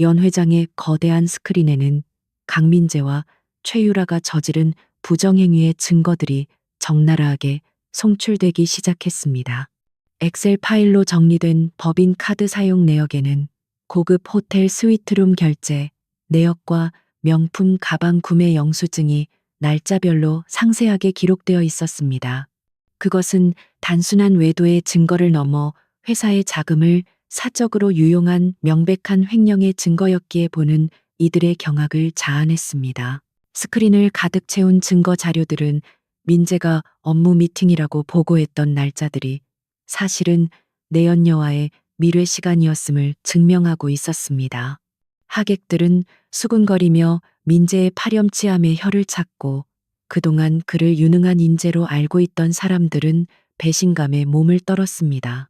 [SPEAKER 1] 연 회장의 거대한 스크린에는 강민재와 최유라가 저지른 부정행위의 증거들이 적나라하게 송출되기 시작했습니다. 엑셀 파일로 정리된 법인 카드 사용 내역에는 고급 호텔 스위트룸 결제, 내역과 명품 가방 구매 영수증이 날짜별로 상세하게 기록되어 있었습니다. 그것은 단순한 외도의 증거를 넘어 회사의 자금을 사적으로 유용한 명백한 횡령의 증거였기에 보는 이들의 경악을 자아냈습니다. 스크린을 가득 채운 증거 자료들은 민재가 업무 미팅이라고 보고했던 날짜들이 사실은 내연녀와의 밀회 시간이었음을 증명하고 있었습니다. 하객들은 수군거리며 민재의 파렴치함에 혀를 찾고 그동안 그를 유능한 인재로 알고 있던 사람들은 배신감에 몸을 떨었습니다.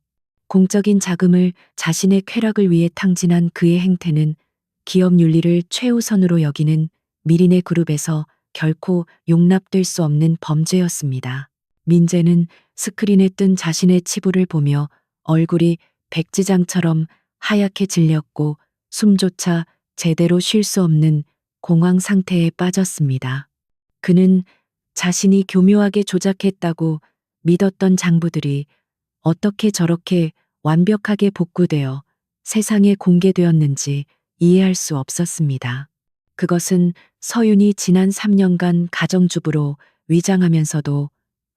[SPEAKER 1] 공적인 자금을 자신의 쾌락을 위해 탕진한 그의 행태는 기업 윤리를 최우선으로 여기는 미리네 그룹에서 결코 용납될 수 없는 범죄였습니다. 민재는 스크린에 뜬 자신의 치부를 보며 얼굴이 백지장처럼 하얗게 질렸고 숨조차 제대로 쉴 수 없는 공황 상태에 빠졌습니다. 그는 자신이 교묘하게 조작했다고 믿었던 장부들이 어떻게 저렇게 완벽하게 복구되어 세상에 공개되었는지 이해할 수 없었습니다. 그것은 서윤이 지난 3년간 가정주부로 위장하면서도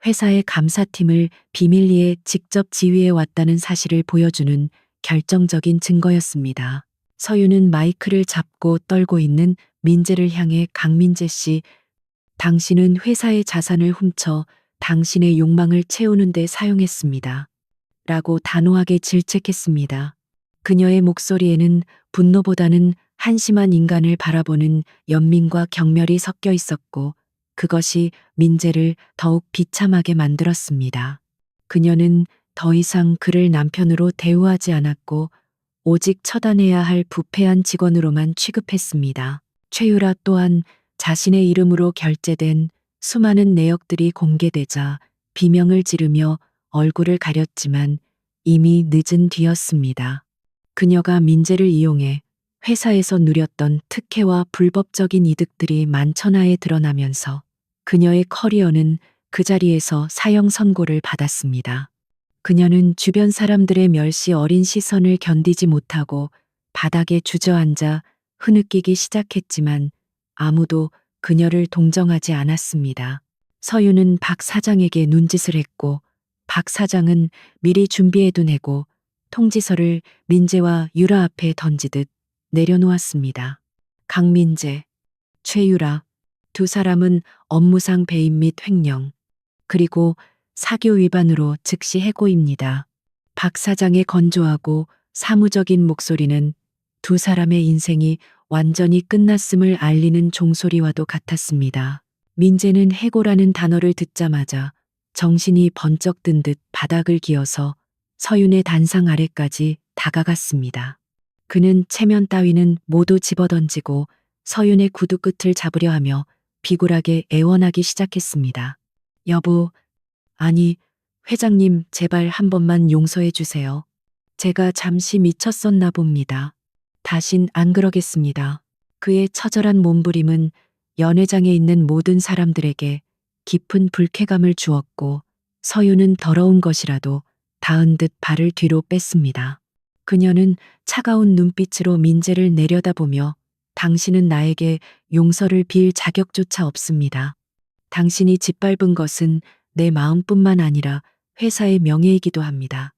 [SPEAKER 1] 회사의 감사팀을 비밀리에 직접 지휘해 왔다는 사실을 보여주는 결정적인 증거였습니다. 서윤은 마이크를 잡고 떨고 있는 민재를 향해 강민재 씨, 당신은 회사의 자산을 훔쳐 당신의 욕망을 채우는 데 사용했습니다. 라고 단호하게 질책했습니다. 그녀의 목소리에는 분노보다는 한심한 인간을 바라보는 연민과 경멸이 섞여 있었고, 그것이 민재를 더욱 비참하게 만들었습니다. 그녀는 더 이상 그를 남편으로 대우하지 않았고, 오직 처단해야 할 부패한 직원으로만 취급했습니다. 최유라 또한 자신의 이름으로 결제된 수많은 내역들이 공개되자 비명을 지르며 얼굴을 가렸지만 이미 늦은 뒤였습니다. 그녀가 민재를 이용해 회사에서 누렸던 특혜와 불법적인 이득들이 만천하에 드러나면서 그녀의 커리어는 그 자리에서 사형 선고를 받았습니다. 그녀는 주변 사람들의 멸시 어린 시선을 견디지 못하고 바닥에 주저앉아 흐느끼기 시작했지만 아무도 그녀를 동정하지 않았습니다. 서윤은 박 사장에게 눈짓을 했고, 박 사장은 미리 준비해둔 통지서를 민재와 유라 앞에 던지듯 내려놓았습니다. 강민재, 최유라 두 사람은 업무상 배임 및 횡령, 그리고 사교 위반으로 즉시 해고입니다. 박 사장의 건조하고 사무적인 목소리는 두 사람의 인생이 완전히 끝났음을 알리는 종소리와도 같았습니다. 민재는 해고라는 단어를 듣자마자 정신이 번쩍 든 듯 바닥을 기어서 서윤의 단상 아래까지 다가갔습니다. 그는 체면 따위는 모두 집어던지고 서윤의 구두 끝을 잡으려 하며 비굴하게 애원하기 시작했습니다. 여보, 아니, 회장님 제발 한 번만 용서해 주세요. 제가 잠시 미쳤었나 봅니다. 다신 안 그러겠습니다. 그의 처절한 몸부림은 연회장에 있는 모든 사람들에게 깊은 불쾌감을 주었고, 서윤은 더러운 것이라도 닿은 듯 발을 뒤로 뺐습니다. 그녀는 차가운 눈빛으로 민재를 내려다보며 당신은 나에게 용서를 빌 자격조차 없습니다. 당신이 짓밟은 것은 내 마음뿐만 아니라 회사의 명예이기도 합니다.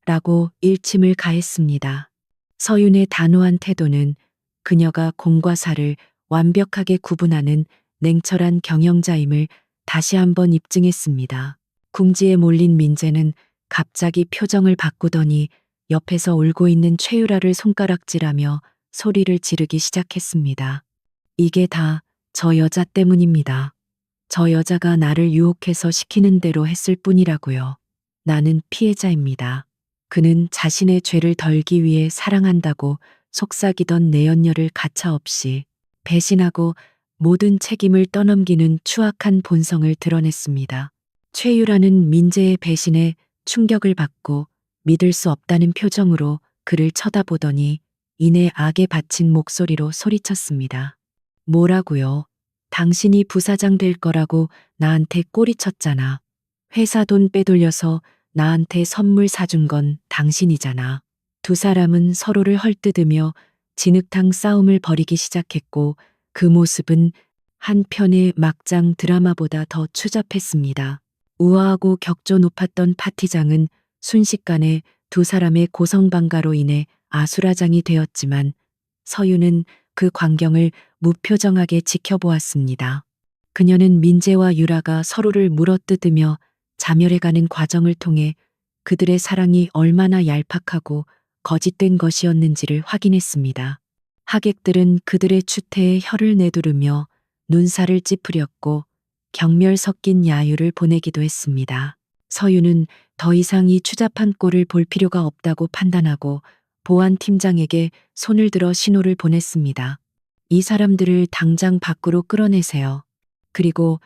[SPEAKER 1] 라고 일침을 가했습니다. 서윤의 단호한 태도는 그녀가 공과 사를 완벽하게 구분하는 냉철한 경영자임을 다시 한번 입증했습니다. 궁지에 몰린 민재는 갑자기 표정을 바꾸더니 옆에서 울고 있는 최유라를 손가락질하며 소리를 지르기 시작했습니다. 이게 다 저 여자 때문입니다. 저 여자가 나를 유혹해서 시키는 대로 했을 뿐이라고요. 나는 피해자입니다. 그는 자신의 죄를 덜기 위해 사랑한다고 속삭이던 내연녀를 가차없이 배신하고 모든 책임을 떠넘기는 추악한 본성을 드러냈습니다. 최유라는 민재의 배신에 충격을 받고 믿을 수 없다는 표정으로 그를 쳐다보더니 이내 악에 받친 목소리로 소리쳤습니다. 뭐라고요? 당신이 부사장 될 거라고 나한테 꼬리쳤잖아. 회사 돈 빼돌려서 나한테 선물 사준 건 당신이잖아. 두 사람은 서로를 헐뜯으며 진흙탕 싸움을 벌이기 시작했고, 그 모습은 한 편의 막장 드라마보다 더 추잡했습니다. 우아하고 격조 높았던 파티장은 순식간에 두 사람의 고성방가로 인해 아수라장이 되었지만 서윤은 그 광경을 무표정하게 지켜보았습니다. 그녀는 민재와 유라가 서로를 물어뜯으며 자멸해가는 과정을 통해 그들의 사랑이 얼마나 얄팍하고 거짓된 것이었는지를 확인했습니다. 하객들은 그들의 추태에 혀를 내두르며 눈살을 찌푸렸고 경멸 섞인 야유를 보내기도 했습니다. 서윤은 더 이상 이 추잡한 꼴을 볼 필요가 없다고 판단하고 보안팀장에게 손을 들어 신호를 보냈습니다. 이 사람들을 당장 밖으로 끌어내세요. 그리고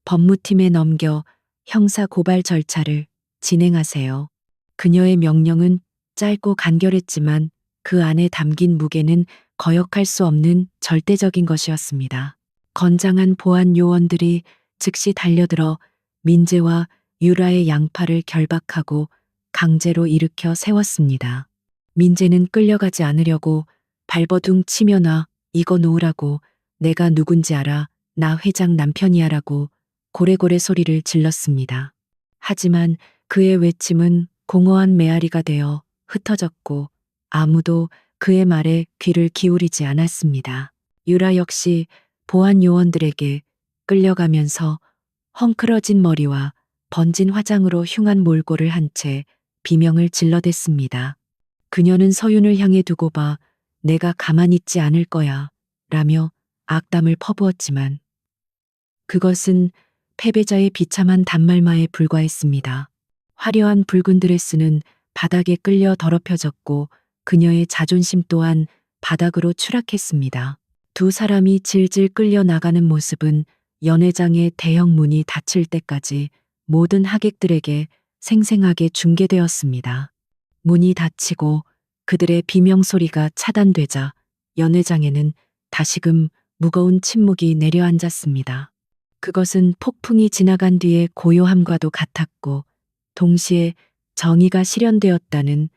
[SPEAKER 1] 법무팀에 넘겨 형사 고발 절차를 진행하세요. 그녀의 명령은 짧고 간결했지만 그 안에 담긴 무게는 거역할 수 없는 절대적인 것이었습니다. 건장한 보안 요원들이 즉시 달려들어 민재와 유라의 양팔을 결박하고 강제로 일으켜 세웠습니다. 민재는 끌려가지 않으려고 발버둥 치며 놔 이거 놓으라고 내가 누군지 알아 나 회장 남편이야라고 고래고래 소리를 질렀습니다. 하지만 그의 외침은 공허한 메아리가 되어 흩어졌고 아무도 그의 말에 귀를 기울이지 않았습니다. 유라 역시 보안 요원들에게 끌려가면서 헝클어진 머리와 번진 화장으로 흉한 몰골을 한 채 비명을 질러댔습니다. 그녀는 서윤을 향해 두고 봐 내가 가만히 있지 않을 거야 라며 악담을 퍼부었지만 그것은 패배자의 비참한 단말마에 불과했습니다. 화려한 붉은 드레스는 바닥에 끌려 더럽혀졌고 그녀의 자존심 또한 바닥으로 추락했습니다. 두 사람이 질질 끌려 나가는 모습은 연회장의 대형 문이 닫힐 때까지 모든 하객들에게 생생하게 중계되었습니다. 문이 닫히고 그들의 비명소리가 차단되자 연회장에는 다시금 무거운 침묵이 내려앉았습니다. 그것은 폭풍이 지나간 뒤의 고요함과도 같았고 동시에 정의가 실현되었다는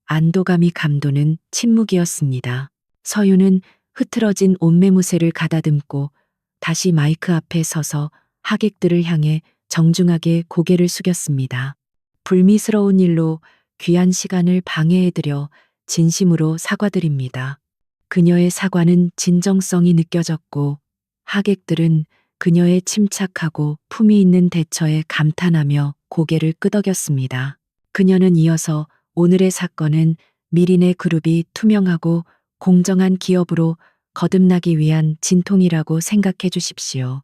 [SPEAKER 1] 안도감이 감도는 침묵이었습니다. 서윤은 흐트러진 옷매무새를 가다듬고 다시 마이크 앞에 서서 하객들을 향해 정중하게 고개를 숙였습니다. 불미스러운 일로 귀한 시간을 방해해드려 진심으로 사과드립니다. 그녀의 사과는 진정성이 느껴졌고 하객들은 그녀의 침착하고 품위 있는 대처에 감탄하며 고개를 끄덕였습니다. 그녀는 이어서 오늘의 사건은 미린의 그룹이 투명하고 공정한 기업으로 거듭나기 위한 진통이라고 생각해 주십시오.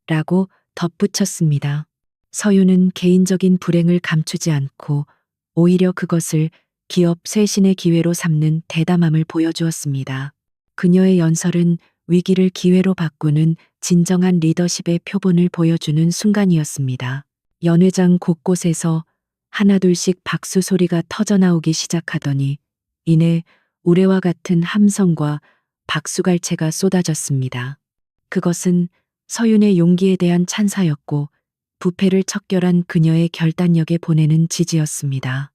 [SPEAKER 1] 라고 덧붙였습니다. 서윤은 개인적인 불행을 감추지 않고 오히려 그것을 기업 쇄신의 기회로 삼는 대담함을 보여주었습니다. 그녀의 연설은 위기를 기회로 바꾸는 진정한 리더십의 표본을 보여주는 순간이었습니다. 연회장 곳곳에서 하나둘씩 박수 소리가 터져나오기 시작하더니 이내 우레와 같은 함성과 박수갈채가 쏟아졌습니다. 그것은 서윤의 용기에 대한 찬사였고 부패를 척결한 그녀의 결단력에 보내는 지지였습니다.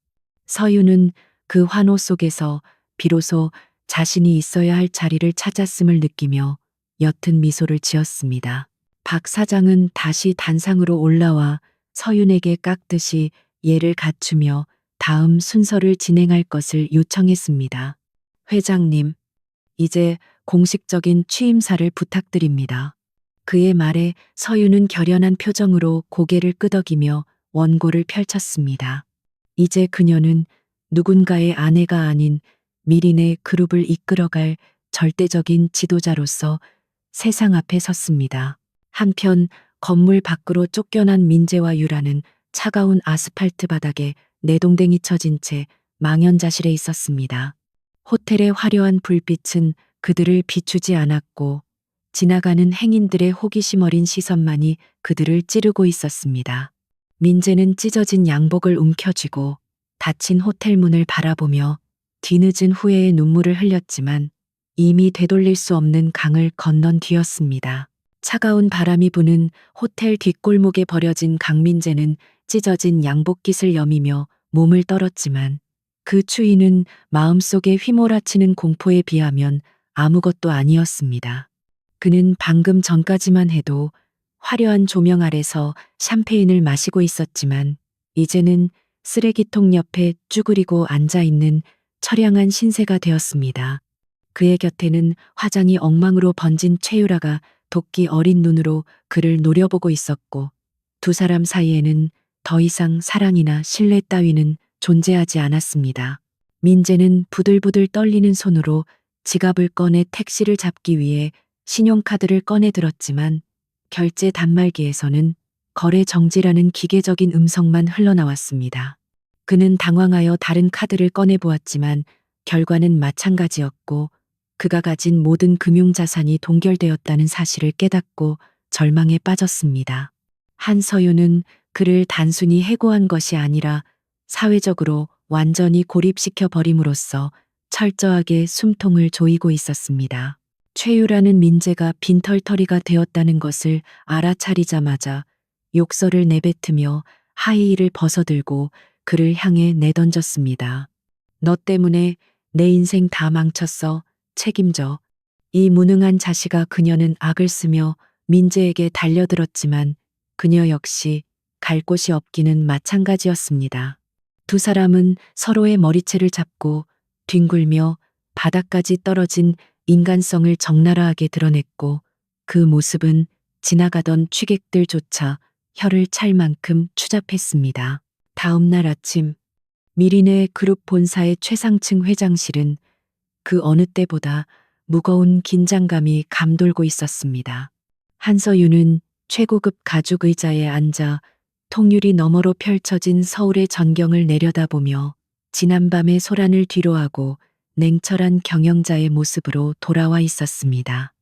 [SPEAKER 1] 서윤은 그 환호 속에서 비로소 자신이 있어야 할 자리를 찾았음을 느끼며 옅은 미소를 지었습니다. 박 사장은 다시 단상으로 올라와 서윤에게 깍듯이 예를 갖추며 다음 순서를 진행할 것을 요청했습니다. 회장님, 이제 공식적인 취임사를 부탁드립니다. 그의 말에 서윤은 결연한 표정으로 고개를 끄덕이며 원고를 펼쳤습니다. 이제 그녀는 누군가의 아내가 아닌 미린의 그룹을 이끌어갈 절대적인 지도자로서 세상 앞에 섰습니다. 한편 건물 밖으로 쫓겨난 민재와 유라는 차가운 아스팔트 바닥에 내동댕이 쳐진 채 망연자실해 있었습니다. 호텔의 화려한 불빛은 그들을 비추지 않았고 지나가는 행인들의 호기심 어린 시선만이 그들을 찌르고 있었습니다. 민재는 찢어진 양복을 움켜쥐고 닫힌 호텔 문을 바라보며 뒤늦은 후회의 눈물을 흘렸지만 이미 되돌릴 수 없는 강을 건넌 뒤였습니다. 차가운 바람이 부는 호텔 뒷골목에 버려진 강민재는 찢어진 양복깃을 여미며 몸을 떨었지만 그 추위는 마음속에 휘몰아치는 공포에 비하면 아무것도 아니었습니다. 그는 방금 전까지만 해도 화려한 조명 아래서 샴페인을 마시고 있었지만 이제는 쓰레기통 옆에 쭈그리고 앉아있는 처량한 신세가 되었습니다. 그의 곁에는 화장이 엉망으로 번진 최유라가 도끼 어린 눈으로 그를 노려보고 있었고 두 사람 사이에는 더 이상 사랑이나 신뢰 따위는 존재하지 않았습니다. 민재는 부들부들 떨리는 손으로 지갑을 꺼내 택시를 잡기 위해 신용카드를 꺼내 들었지만 결제 단말기에서는 거래 정지라는 기계적인 음성만 흘러나왔습니다. 그는 당황하여 다른 카드를 꺼내 보았지만 결과는 마찬가지였고 그가 가진 모든 금융자산이 동결되었다는 사실을 깨닫고 절망에 빠졌습니다. 한서윤은 그를 단순히 해고한 것이 아니라 사회적으로 완전히 고립시켜 버림으로써 철저하게 숨통을 조이고 있었습니다. 최유라는 민재가 빈털터리가 되었다는 것을 알아차리자마자 욕설을 내뱉으며 하이힐을 벗어들고 그를 향해 내던졌습니다. 너 때문에 내 인생 다 망쳤어. 책임져. 이 무능한 자식아. 그녀는 악을 쓰며 민재에게 달려들었지만 그녀 역시 갈 곳이 없기는 마찬가지였습니다. 두 사람은 서로의 머리채를 잡고 뒹굴며 바닥까지 떨어진 인간성을 적나라하게 드러냈고 그 모습은 지나가던 취객들조차 혀를 찰 만큼 추잡했습니다. 다음 날 아침 미린의 그룹 본사의 최상층 회장실은 그 어느 때보다 무거운 긴장감이 감돌고 있었습니다. 한서윤은 최고급 가죽 의자에 앉아 통유리 너머로 펼쳐진 서울의 전경을 내려다보며 지난밤의 소란을 뒤로하고 냉철한 경영자의 모습으로 돌아와 있었습니다.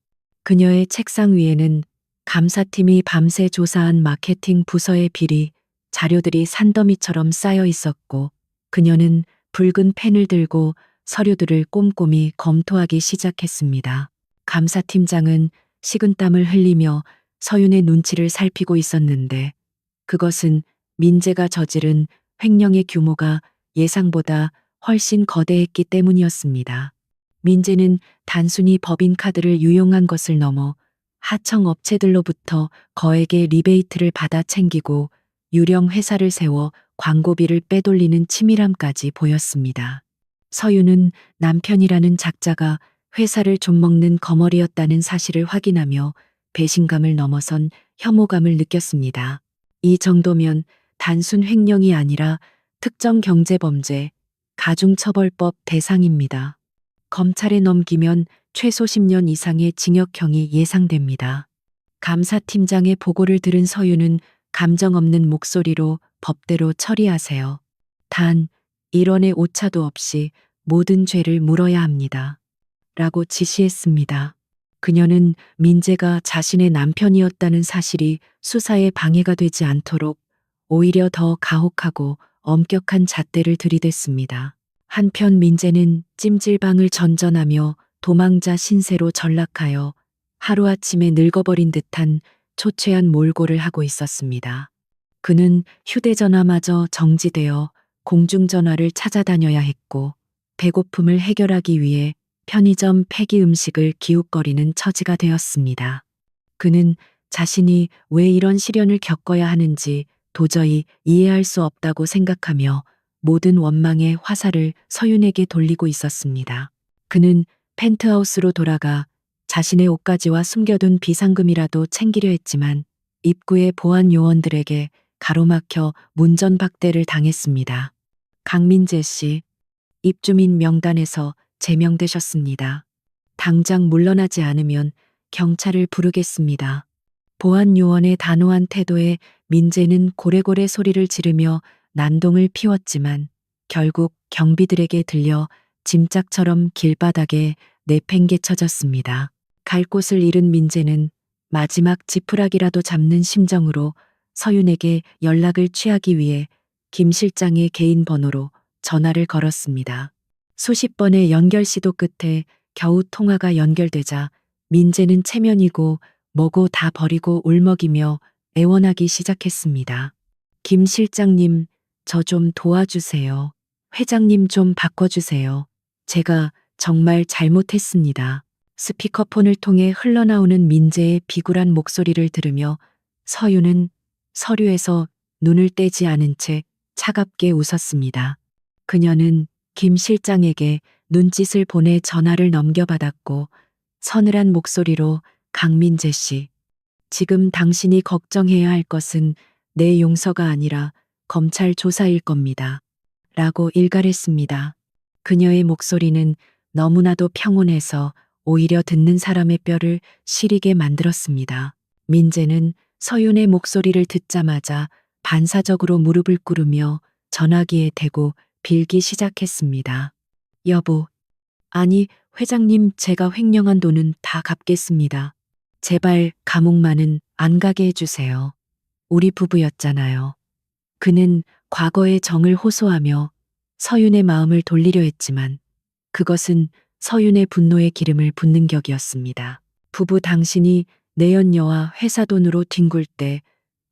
[SPEAKER 1] 그녀의 책상 위에는 감사팀이 밤새 조사한 마케팅 부서의 비리, 자료들이 산더미처럼 쌓여 있었고 그녀는 붉은 펜을 들고 서류들을 꼼꼼히 검토하기 시작했습니다. 감사팀장은 식은땀을 흘리며 서윤의 눈치를 살피고 있었는데 그것은 민재가 저지른 횡령의 규모가 예상보다 훨씬 거대했기 때문이었습니다. 민재는 단순히 법인카드를 유용한 것을 넘어 하청 업체들로부터 거액의 리베이트를 받아 챙기고 유령 회사를 세워 광고비를 빼돌리는 치밀함까지 보였습니다. 서윤은 남편이라는 작자가 회사를 좀먹는 거머리였다는 사실을 확인하며 배신감을 넘어선 혐오감을 느꼈습니다. 이 정도면 단순 횡령이 아니라 특정 경제범죄, 가중처벌법 대상입니다. 검찰에 넘기면 최소 10년 이상의 징역형이 예상됩니다. 감사팀장의 보고를 들은 서윤은 감정 없는 목소리로 법대로 처리하세요. 단 1원의 오차도 없이 모든 죄를 물어야 합니다. 라고 지시했습니다. 그녀는 민재가 자신의 남편이었다는 사실이 수사에 방해가 되지 않도록 오히려 더 가혹하고 엄격한 잣대를 들이댔습니다. 한편 민재는 찜질방을 전전하며 도망자 신세로 전락하여 하루아침에 늙어버린 듯한 초췌한 몰골을 하고 있었습니다. 그는 휴대전화마저 정지되어 공중전화를 찾아다녀야 했고 배고픔을 해결하기 위해 편의점 폐기 음식을 기웃거리는 처지가 되었습니다. 그는 자신이 왜 이런 시련을 겪어야 하는지 도저히 이해할 수 없다고 생각하며 모든 원망의 화살을 서윤에게 돌리고 있었습니다. 그는 펜트하우스로 돌아가 자신의 옷가지와 숨겨둔 비상금이라도 챙기려 했지만 입구의 보안 요원들에게 가로막혀 문전박대를 당했습니다. 강민재 씨, 입주민 명단에서 제명되셨습니다. 당장 물러나지 않으면 경찰을 부르겠습니다. 보안 요원의 단호한 태도에 민재는 고래고래 소리를 지르며 난동을 피웠지만 결국 경비들에게 들려 짐짝처럼 길바닥에 내팽개쳐졌습니다. 갈 곳을 잃은 민재는 마지막 지푸라기라도 잡는 심정으로 서윤에게 연락을 취하기 위해 김 실장의 개인 번호로 전화를 걸었습니다. 수십 번의 연결 시도 끝에 겨우 통화가 연결되자 민재는 체면이고 뭐고 다 버리고 울먹이며 애원하기 시작했습니다. 김 실장님, 저 좀 도와주세요. 회장님 좀 바꿔주세요. 제가 정말 잘못했습니다. 스피커폰을 통해 흘러나오는 민재의 비굴한 목소리를 들으며 서윤은 서류에서 눈을 떼지 않은 채 차갑게 웃었습니다. 그녀는 김 실장에게 눈짓을 보내 전화를 넘겨받았고 서늘한 목소리로 강민재 씨, 지금 당신이 걱정해야 할 것은 내 용서가 아니라 검찰 조사일 겁니다. 라고 일갈했습니다. 그녀의 목소리는 너무나도 평온해서 오히려 듣는 사람의 뼈를 시리게 만들었습니다. 민재는 서윤의 목소리를 듣자마자 반사적으로 무릎을 꿇으며 전화기에 대고 빌기 시작했습니다. 여보, 아니 회장님, 제가 횡령한 돈은 다 갚겠습니다. 제발 감옥만은 안 가게 해주세요. 우리 부부였잖아요. 그는 과거의 정을 호소하며 서윤의 마음을 돌리려 했지만 그것은 서윤의 분노에 기름을 붓는 격이었습니다. 부부 당신이 내연녀와 회사 돈으로 뒹굴 때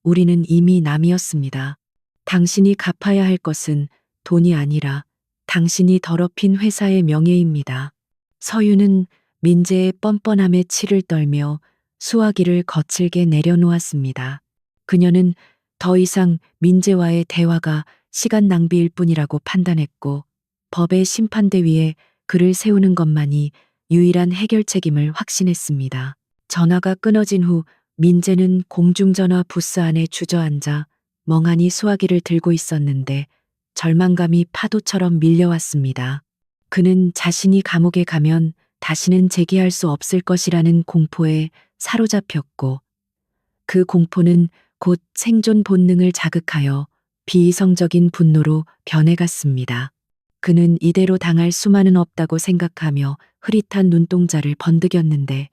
[SPEAKER 1] 우리는 이미 남이었습니다. 당신이 갚아야 할 것은 돈이 아니라 당신이 더럽힌 회사의 명예입니다. 서윤은 민재의 뻔뻔함에 치를 떨며 수화기를 거칠게 내려놓았습니다. 그녀는 더 이상 민재와의 대화가 시간 낭비일 뿐이라고 판단했고 법의 심판대 위에 그를 세우는 것만이 유일한 해결책임을 확신했습니다. 전화가 끊어진 후 민재는 공중전화 부스 안에 주저앉아 멍하니 수화기를 들고 있었는데 절망감이 파도처럼 밀려왔습니다. 그는 자신이 감옥에 가면 다시는 재기할 수 없을 것이라는 공포에 사로잡혔고 그 공포는 곧 생존 본능을 자극하여 비이성적인 분노로 변해갔습니다. 그는 이대로 당할 수만은 없다고 생각하며 흐릿한 눈동자를 번득였는데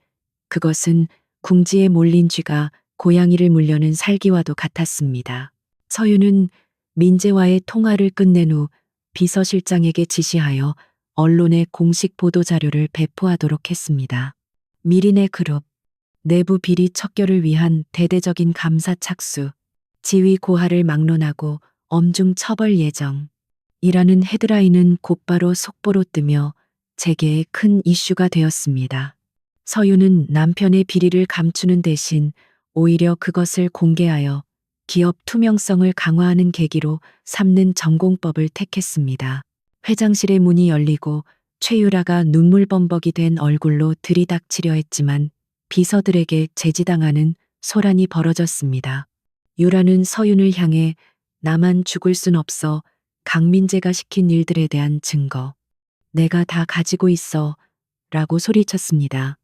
[SPEAKER 1] 그것은 궁지에 몰린 쥐가 고양이를 물려는 살기와도 같았습니다. 서윤은 민재와의 통화를 끝낸 후 비서실장에게 지시하여 언론에 공식 보도자료를 배포하도록 했습니다. 미린의 그룹, 내부 비리 척결을 위한 대대적인 감사 착수, 지위 고하를 막론하고 엄중 처벌 예정. 이라는 헤드라인은 곧바로 속보로 뜨며 재계의 큰 이슈가 되었습니다. 서윤은 남편의 비리를 감추는 대신 오히려 그것을 공개하여 기업 투명성을 강화하는 계기로 삼는 전공법을 택했습니다. 회장실의 문이 열리고 최유라가 눈물범벅이 된 얼굴로 들이닥치려 했지만 비서들에게 제지당하는 소란이 벌어졌습니다. 유라는 서윤을 향해 나만 죽을 순 없어 강민재가 시킨 일들에 대한 증거. 내가 다 가지고 있어 라고 소리쳤습니다.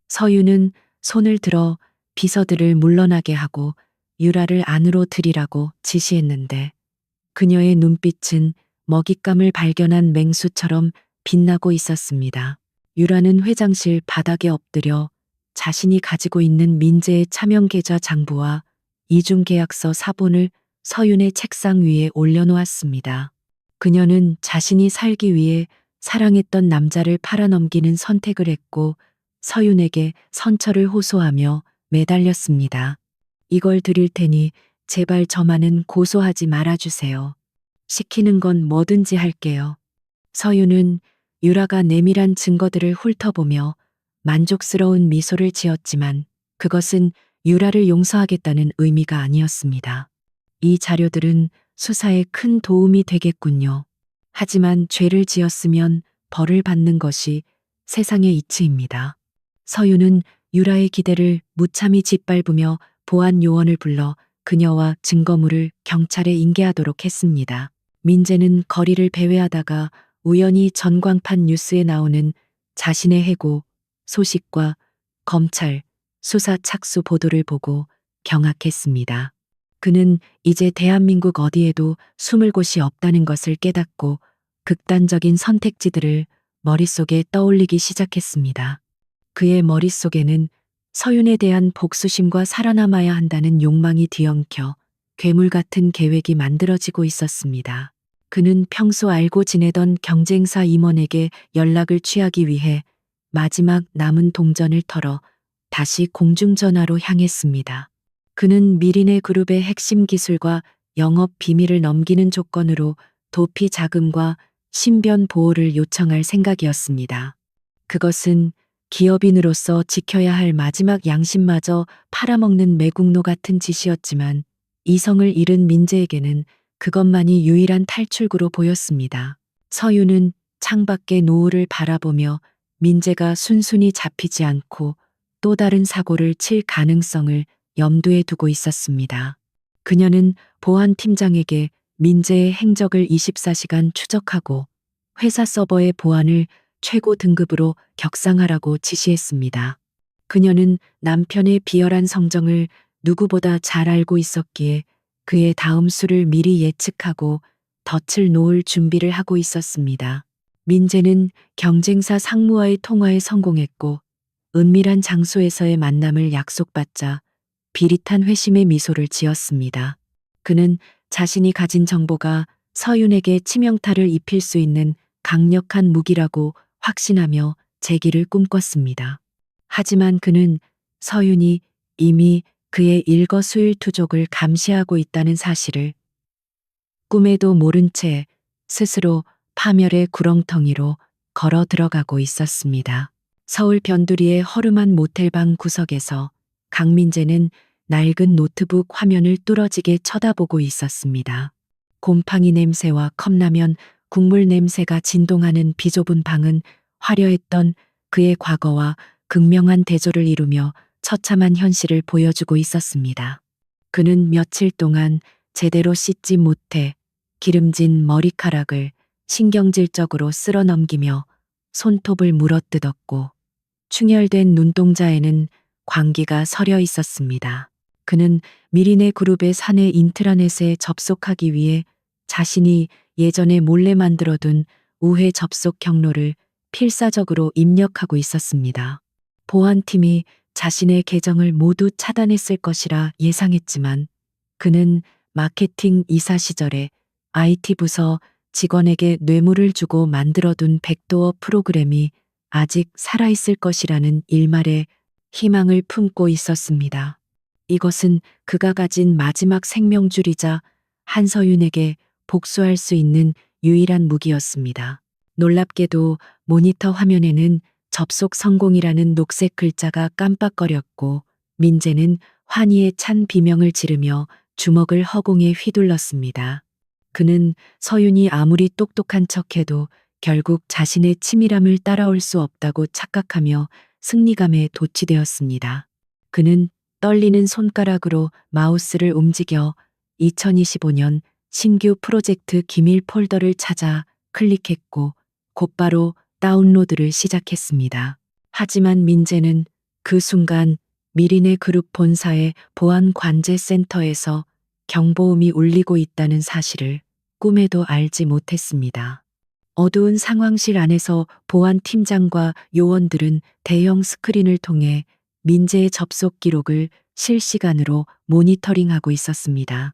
[SPEAKER 1] 서윤은 손을 들어 비서들을 물러나게 하고 유라를 안으로 들이라고 지시했는데 그녀의 눈빛은 먹잇감을 발견한 맹수처럼 빛나고 있었습니다. 유라는 회장실 바닥에 엎드려 자신이 가지고 있는 민재의 차명계좌 장부와 이중계약서 사본을 서윤의 책상 위에 올려놓았습니다. 그녀는 자신이 살기 위해 사랑했던 남자를 팔아넘기는 선택을 했고 서윤에게 선처를 호소하며 매달렸습니다. 이걸 드릴 테니 제발 저만은 고소하지 말아주세요. 시키는 건 뭐든지 할게요. 서윤은 유라가 내밀한 증거들을 훑어보며 만족스러운 미소를 지었지만 그것은 유라를 용서하겠다는 의미가 아니었습니다. 이 자료들은 수사에 큰 도움이 되겠군요. 하지만 죄를 지었으면 벌을 받는 것이 세상의 이치입니다. 서윤은 유라의 기대를 무참히 짓밟으며 보안 요원을 불러 그녀와 증거물을 경찰에 인계하도록 했습니다. 민재는 거리를 배회하다가 우연히 전광판 뉴스에 나오는 자신의 해고 소식과 검찰 수사 착수 보도를 보고 경악했습니다. 그는 이제 대한민국 어디에도 숨을 곳이 없다는 것을 깨닫고 극단적인 선택지들을 머릿속에 떠올리기 시작했습니다. 그의 머릿속에는 서윤에 대한 복수심과 살아남아야 한다는 욕망이 뒤엉켜 괴물 같은 계획이 만들어지고 있었습니다. 그는 평소 알고 지내던 경쟁사 임원에게 연락을 취하기 위해 마지막 남은 동전을 털어 다시 공중전화로 향했습니다. 그는 미린의 그룹의 핵심 기술과 영업 비밀을 넘기는 조건으로 도피 자금과 신변 보호를 요청할 생각이었습니다. 그것은 기업인으로서 지켜야 할 마지막 양심마저 팔아먹는 매국노 같은 짓이었지만 이성을 잃은 민재에게는 그것만이 유일한 탈출구로 보였습니다. 서윤은 창밖의 노을을 바라보며 민재가 순순히 잡히지 않고 또 다른 사고를 칠 가능성을 염두에 두고 있었습니다. 그녀는 보안팀장에게 민재의 행적을 24시간 추적하고 회사 서버의 보안을 최고 등급으로 격상하라고 지시했습니다. 그녀는 남편의 비열한 성정을 누구보다 잘 알고 있었기에 그의 다음 수를 미리 예측하고 덫을 놓을 준비를 하고 있었습니다. 민재는 경쟁사 상무와의 통화에 성공했고 은밀한 장소에서의 만남을 약속받자 비릿한 회심의 미소를 지었습니다. 그는 자신이 가진 정보가 서윤에게 치명타를 입힐 수 있는 강력한 무기라고 확신하며 재기를 꿈꿨습니다. 하지만 그는 서윤이 이미 그의 일거수일투족을 감시하고 있다는 사실을 꿈에도 모른 채 스스로 파멸의 구렁텅이로 걸어 들어가고 있었습니다. 서울 변두리의 허름한 모텔방 구석에서 강민재는 낡은 노트북 화면을 뚫어지게 쳐다보고 있었습니다. 곰팡이 냄새와 컵라면 국물 냄새가 진동하는 비좁은 방은 화려했던 그의 과거와 극명한 대조를 이루며 처참한 현실을 보여주고 있었습니다. 그는 며칠 동안 제대로 씻지 못해 기름진 머리카락을 신경질적으로 쓸어 넘기며 손톱을 물어뜯었고 충혈된 눈동자에는 광기가 서려 있었습니다. 그는 미리네 그룹의 사내 인트라넷에 접속하기 위해 자신이 예전에 몰래 만들어둔 우회 접속 경로를 필사적으로 입력하고 있었습니다. 보안팀이 자신의 계정을 모두 차단했을 것이라 예상했지만 그는 마케팅 이사 시절에 IT 부서 직원에게 뇌물을 주고 만들어둔 백도어 프로그램이 아직 살아있을 것이라는 일말의 희망을 품고 있었습니다. 이것은 그가 가진 마지막 생명줄이자 한서윤에게 복수할 수 있는 유일한 무기였습니다. 놀랍게도 모니터 화면에는 접속 성공이라는 녹색 글자가 깜빡거렸고 민재는 환희에 찬 비명을 지르며 주먹을 허공에 휘둘렀습니다. 그는 서윤이 아무리 똑똑한 척해도 결국 자신의 치밀함을 따라올 수 없다고 착각하며 승리감에 도취되었습니다. 그는 떨리는 손가락으로 마우스를 움직여 2025년 신규 프로젝트 기밀 폴더를 찾아 클릭했고 곧바로 다운로드를 시작했습니다. 하지만 민재는 그 순간 미리네 그룹 본사의 보안 관제 센터에서 경보음이 울리고 있다는 사실을 꿈에도 알지 못했습니다. 어두운 상황실 안에서 보안 팀장과 요원들은 대형 스크린을 통해 민재의 접속 기록을 실시간으로 모니터링하고 있었습니다.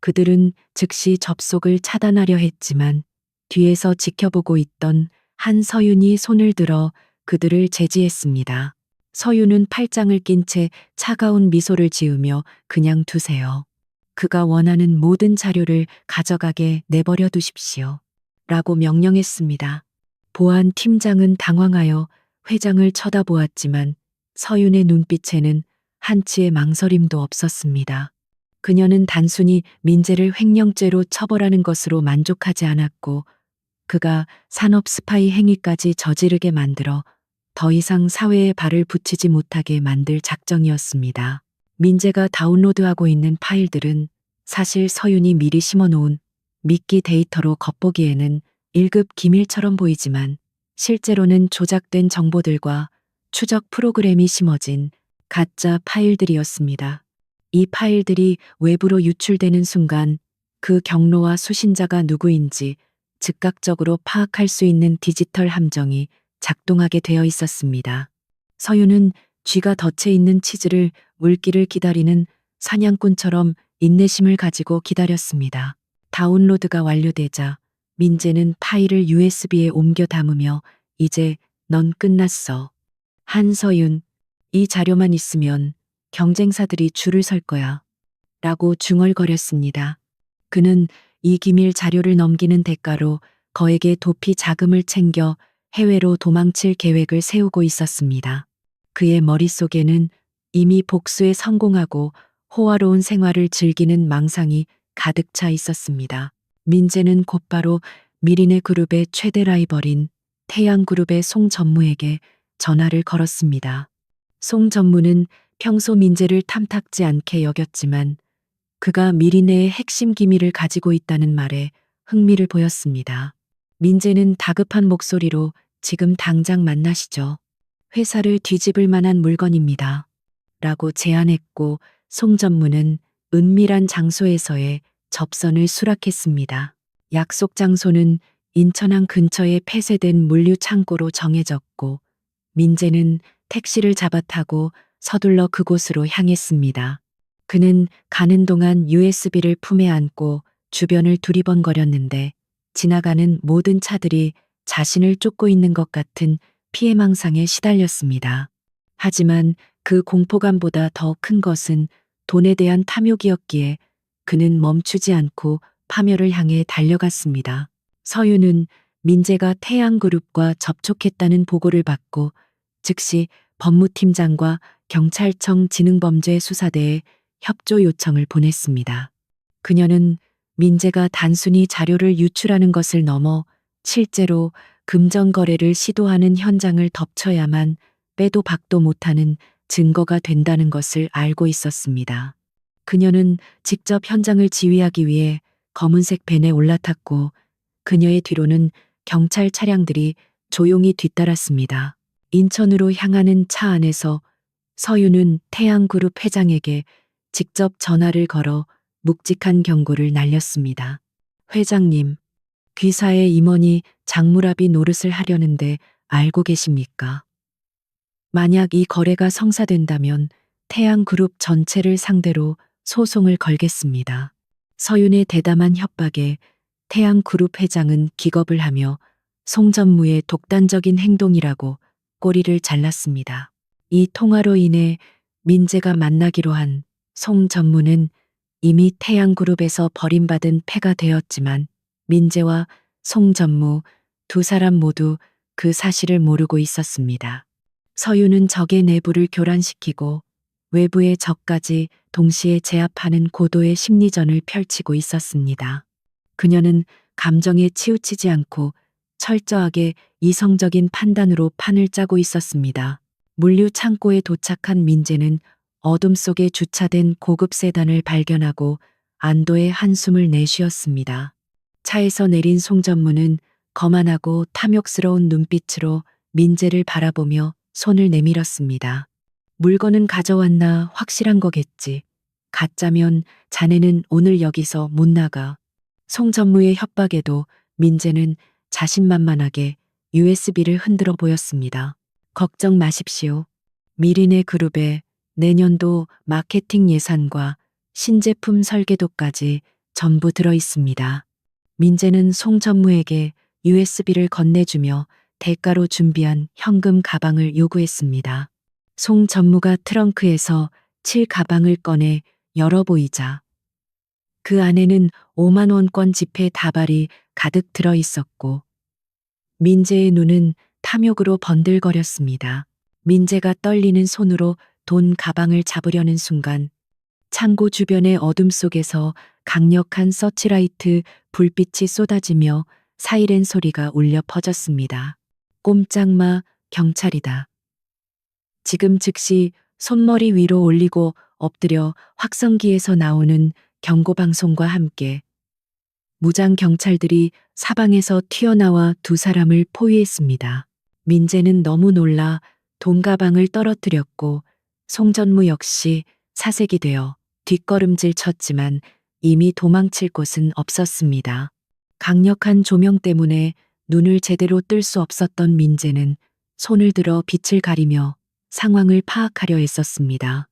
[SPEAKER 1] 그들은 즉시 접속을 차단하려 했지만 뒤에서 지켜보고 있던 한서윤이 손을 들어 그들을 제지했습니다. 서윤은 팔짱을 낀 채 차가운 미소를 지으며 그냥 두세요. 그가 원하는 모든 자료를 가져가게 내버려 두십시오. 라고 명령했습니다. 보안 팀장은 당황하여 회장을 쳐다보았지만 서윤의 눈빛에는 한치의 망설임도 없었습니다. 그녀는 단순히 민재를 횡령죄로 처벌하는 것으로 만족하지 않았고 그가 산업 스파이 행위까지 저지르게 만들어 더 이상 사회에 발을 붙이지 못하게 만들 작정이었습니다. 민재가 다운로드하고 있는 파일들은 사실 서윤이 미리 심어놓은 미끼 데이터로 겉보기에는 1급 기밀처럼 보이지만 실제로는 조작된 정보들과 추적 프로그램이 심어진 가짜 파일들이었습니다. 이 파일들이 외부로 유출되는 순간 그 경로와 수신자가 누구인지 즉각적으로 파악할 수 있는 디지털 함정이 작동하게 되어 있었습니다. 서윤은 쥐가 덫에 있는 치즈를 물기를 기다리는 사냥꾼처럼 인내심을 가지고 기다렸습니다. 다운로드가 완료되자 민재는 파일을 USB에 옮겨 담으며 이제 넌 끝났어. 한서윤, 이 자료만 있으면 경쟁사들이 줄을 설 거야. 라고 중얼거렸습니다. 그는 이 기밀 자료를 넘기는 대가로 거액의 도피 자금을 챙겨 해외로 도망칠 계획을 세우고 있었습니다. 그의 머릿속에는 이미 복수에 성공하고 호화로운 생활을 즐기는 망상이 가득 차 있었습니다. 민재는 곧바로 미리네 그룹의 최대 라이벌인 태양그룹의 송 전무에게 전화를 걸었습니다. 송 전무는 평소 민재를 탐탁지 않게 여겼지만 그가 미리네의 핵심 기밀을 가지고 있다는 말에 흥미를 보였습니다. 민재는 다급한 목소리로 지금 당장 만나시죠. 회사를 뒤집을 만한 물건입니다. 라고 제안했고 송 전무는 은밀한 장소에서의 접선을 수락했습니다. 약속 장소는 인천항 근처의 폐쇄된 물류 창고로 정해졌고 민재는 택시를 잡아 타고 서둘러 그곳으로 향했습니다. 그는 가는 동안 USB를 품에 안고 주변을 두리번거렸는데 지나가는 모든 차들이 자신을 쫓고 있는 것 같은 피해망상에 시달렸습니다. 하지만 그 공포감보다 더 큰 것은 돈에 대한 탐욕이었기에 그는 멈추지 않고 파멸을 향해 달려갔습니다. 서윤은 민재가 태양그룹과 접촉했다는 보고를 받고 즉시 법무팀장과 경찰청 지능범죄수사대에 협조 요청을 보냈습니다. 그녀는 민재가 단순히 자료를 유출하는 것을 넘어 실제로 금전 거래를 시도하는 현장을 덮쳐야만 빼도 박도 못하는 증거가 된다는 것을 알고 있었습니다. 그녀는 직접 현장을 지휘하기 위해 검은색 벤에 올라탔고 그녀의 뒤로는 경찰 차량들이 조용히 뒤따랐습니다. 인천으로 향하는 차 안에서 서윤은 태양그룹 회장에게 직접 전화를 걸어 묵직한 경고를 날렸습니다. 회장님, 귀사의 임원이 장무라비 노릇을 하려는데 알고 계십니까? 만약 이 거래가 성사된다면 태양그룹 전체를 상대로 소송을 걸겠습니다. 서윤의 대담한 협박에 태양그룹 회장은 기겁을 하며 송전무의 독단적인 행동이라고 꼬리를 잘랐습니다. 이 통화로 인해 민재가 만나기로 한 송전무는 이미 태양그룹에서 버림받은 패가 되었지만 민재와 송전무 두 사람 모두 그 사실을 모르고 있었습니다. 서윤은 적의 내부를 교란시키고 외부의 적까지 동시에 제압하는 고도의 심리전을 펼치고 있었습니다. 그녀는 감정에 치우치지 않고 철저하게 이성적인 판단으로 판을 짜고 있었습니다. 물류 창고에 도착한 민재는 어둠 속에 주차된 고급 세단을 발견하고 안도의 한숨을 내쉬었습니다. 차에서 내린 송전무는 거만하고 탐욕스러운 눈빛으로 민재를 바라보며 손을 내밀었습니다. 물건은 가져왔나 확실한 거겠지. 가짜면 자네는 오늘 여기서 못 나가. 송전무의 협박에도 민재는 자신만만하게 USB를 흔들어 보였습니다. 걱정 마십시오. 미리네 그룹에 내년도 마케팅 예산과 신제품 설계도까지 전부 들어 있습니다. 민재는 송전무에게 USB를 건네주며 대가로 준비한 현금 가방을 요구했습니다. 송전무가 트렁크에서 칠 가방을 꺼내 열어보이자 그 안에는 5만 원권 지폐 다발이 가득 들어 있었고 민재의 눈은 탐욕으로 번들거렸습니다. 민재가 떨리는 손으로 돈 가방을 잡으려는 순간 창고 주변의 어둠 속에서 강력한 서치라이트 불빛이 쏟아지며 사이렌 소리가 울려 퍼졌습니다. 꼼짝마, 경찰이다. 지금 즉시 손머리 위로 올리고 엎드려 확성기에서 나오는 경고방송과 함께 무장 경찰들이 사방에서 튀어나와 두 사람을 포위했습니다. 민재는 너무 놀라 돈 가방을 떨어뜨렸고 송전무 역시 사색이 되어 뒷걸음질 쳤지만 이미 도망칠 곳은 없었습니다. 강력한 조명 때문에 눈을 제대로 뜰 수 없었던 민재는 손을 들어 빛을 가리며 상황을 파악하려 했었습니다.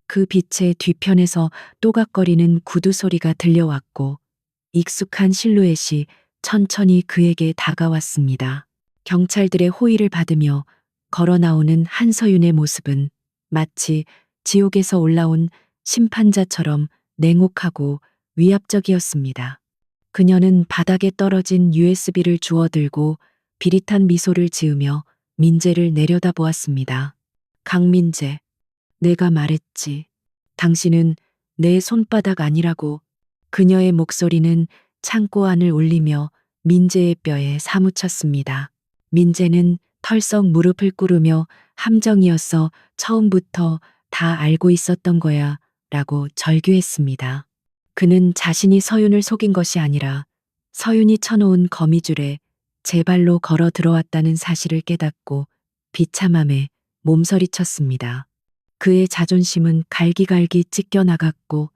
[SPEAKER 1] 그 빛의 뒤편에서 또각거리는 구두 소리가 들려왔고 익숙한 실루엣이 천천히 그에게 다가왔습니다. 경찰들의 호의를 받으며 걸어 나오는 한서윤의 모습은 마치 지옥에서 올라온 심판자처럼 냉혹하고 위압적이었습니다. 그녀는 바닥에 떨어진 USB를 주워들고 비릿한 미소를 지으며 민재를 내려다보았습니다. 강민재, 내가 말했지. 당신은 내 손바닥 아니라고. 그녀의 목소리는 창고 안을 울리며 민재의 뼈에 사무쳤습니다. 민재는 털썩 무릎을 꿇으며 함정이었어 처음부터 다 알고 있었던 거야 라고 절규했습니다. 그는 자신이 서윤을 속인 것이 아니라 서윤이 쳐놓은 거미줄에 제 발로 걸어 들어왔다는 사실을 깨닫고 비참함에 몸서리쳤습니다. 그의 자존심은 갈기갈기 찢겨나갔고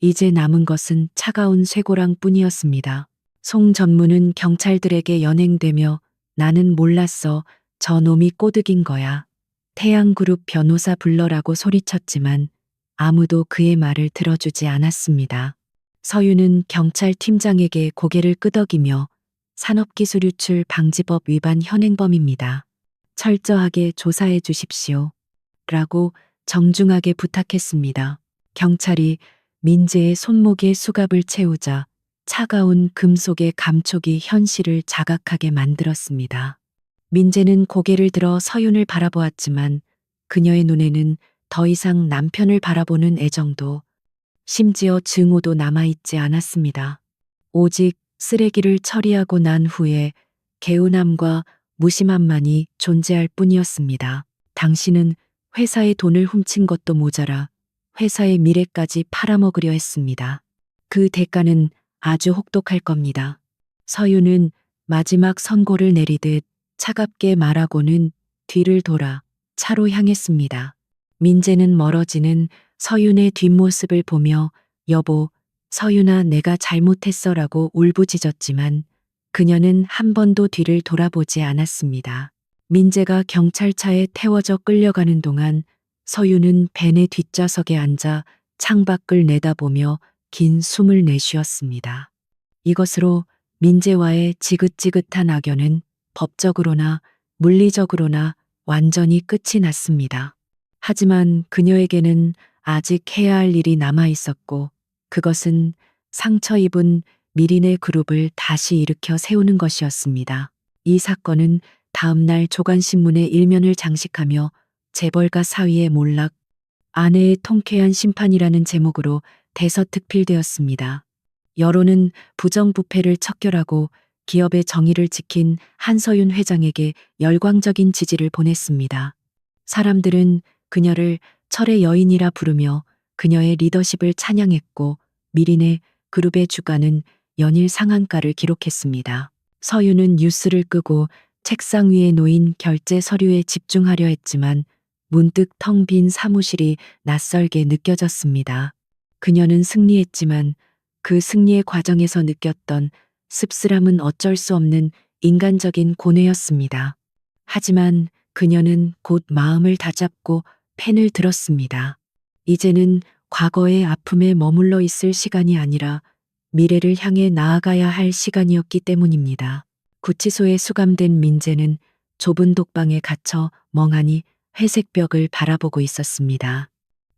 [SPEAKER 1] 이제 남은 것은 차가운 쇠고랑 뿐이었습니다. 송전무는 경찰들에게 연행되며 나는 몰랐어. 저 놈이 꼬드긴 거야. 태양그룹 변호사 불러라고 소리쳤지만 아무도 그의 말을 들어주지 않았습니다. 서윤은 경찰 팀장에게 고개를 끄덕이며 산업기술 유출 방지법 위반 현행범입니다. 철저하게 조사해 주십시오. 라고 정중하게 부탁했습니다. 경찰이 민재의 손목에 수갑을 채우자 차가운 금속의 감촉이 현실을 자각하게 만들었습니다. 민재는 고개를 들어 서윤을 바라보았지만 그녀의 눈에는 더 이상 남편을 바라보는 애정도 심지어 증오도 남아있지 않았습니다. 오직 쓰레기를 처리하고 난 후에 개운함과 무심함만이 존재할 뿐이었습니다. 당신은 회사의 돈을 훔친 것도 모자라 회사의 미래까지 팔아먹으려 했습니다. 그 대가는 아주 혹독할 겁니다. 서윤은 마지막 선고를 내리듯 차갑게 말하고는 뒤를 돌아 차로 향했습니다. 민재는 멀어지는 서윤의 뒷모습을 보며 여보, 서윤아 내가 잘못했어라고 울부짖었지만 그녀는 한 번도 뒤를 돌아보지 않았습니다. 민재가 경찰차에 태워져 끌려가는 동안 서윤은 벤의 뒷좌석에 앉아 창밖을 내다보며 긴 숨을 내쉬었습니다. 이것으로 민재와의 지긋지긋한 악연은 법적으로나 물리적으로나 완전히 끝이 났습니다. 하지만 그녀에게는 아직 해야 할 일이 남아 있었고 그것은 상처 입은 미린의 그룹을 다시 일으켜 세우는 것이었습니다. 이 사건은 다음 날 조간신문의 일면을 장식하며 재벌가 사위의 몰락, 아내의 통쾌한 심판이라는 제목으로 대서특필되었습니다. 여론은 부정부패를 척결하고 기업의 정의를 지킨 한서윤 회장에게 열광적인 지지를 보냈습니다. 사람들은 그녀를 철의 여인이라 부르며 그녀의 리더십을 찬양했고 미린의 그룹의 주가는 연일 상한가를 기록했습니다. 서윤은 뉴스를 끄고 책상 위에 놓인 결제 서류에 집중하려 했지만 문득 텅 빈 사무실이 낯설게 느껴졌습니다. 그녀는 승리했지만 그 승리의 과정에서 느꼈던 씁쓸함은 어쩔 수 없는 인간적인 고뇌였습니다. 하지만 그녀는 곧 마음을 다잡고 펜을 들었습니다. 이제는 과거의 아픔에 머물러 있을 시간이 아니라 미래를 향해 나아가야 할 시간이었기 때문입니다. 구치소에 수감된 민재는 좁은 독방에 갇혀 멍하니 회색 벽을 바라보고 있었습니다.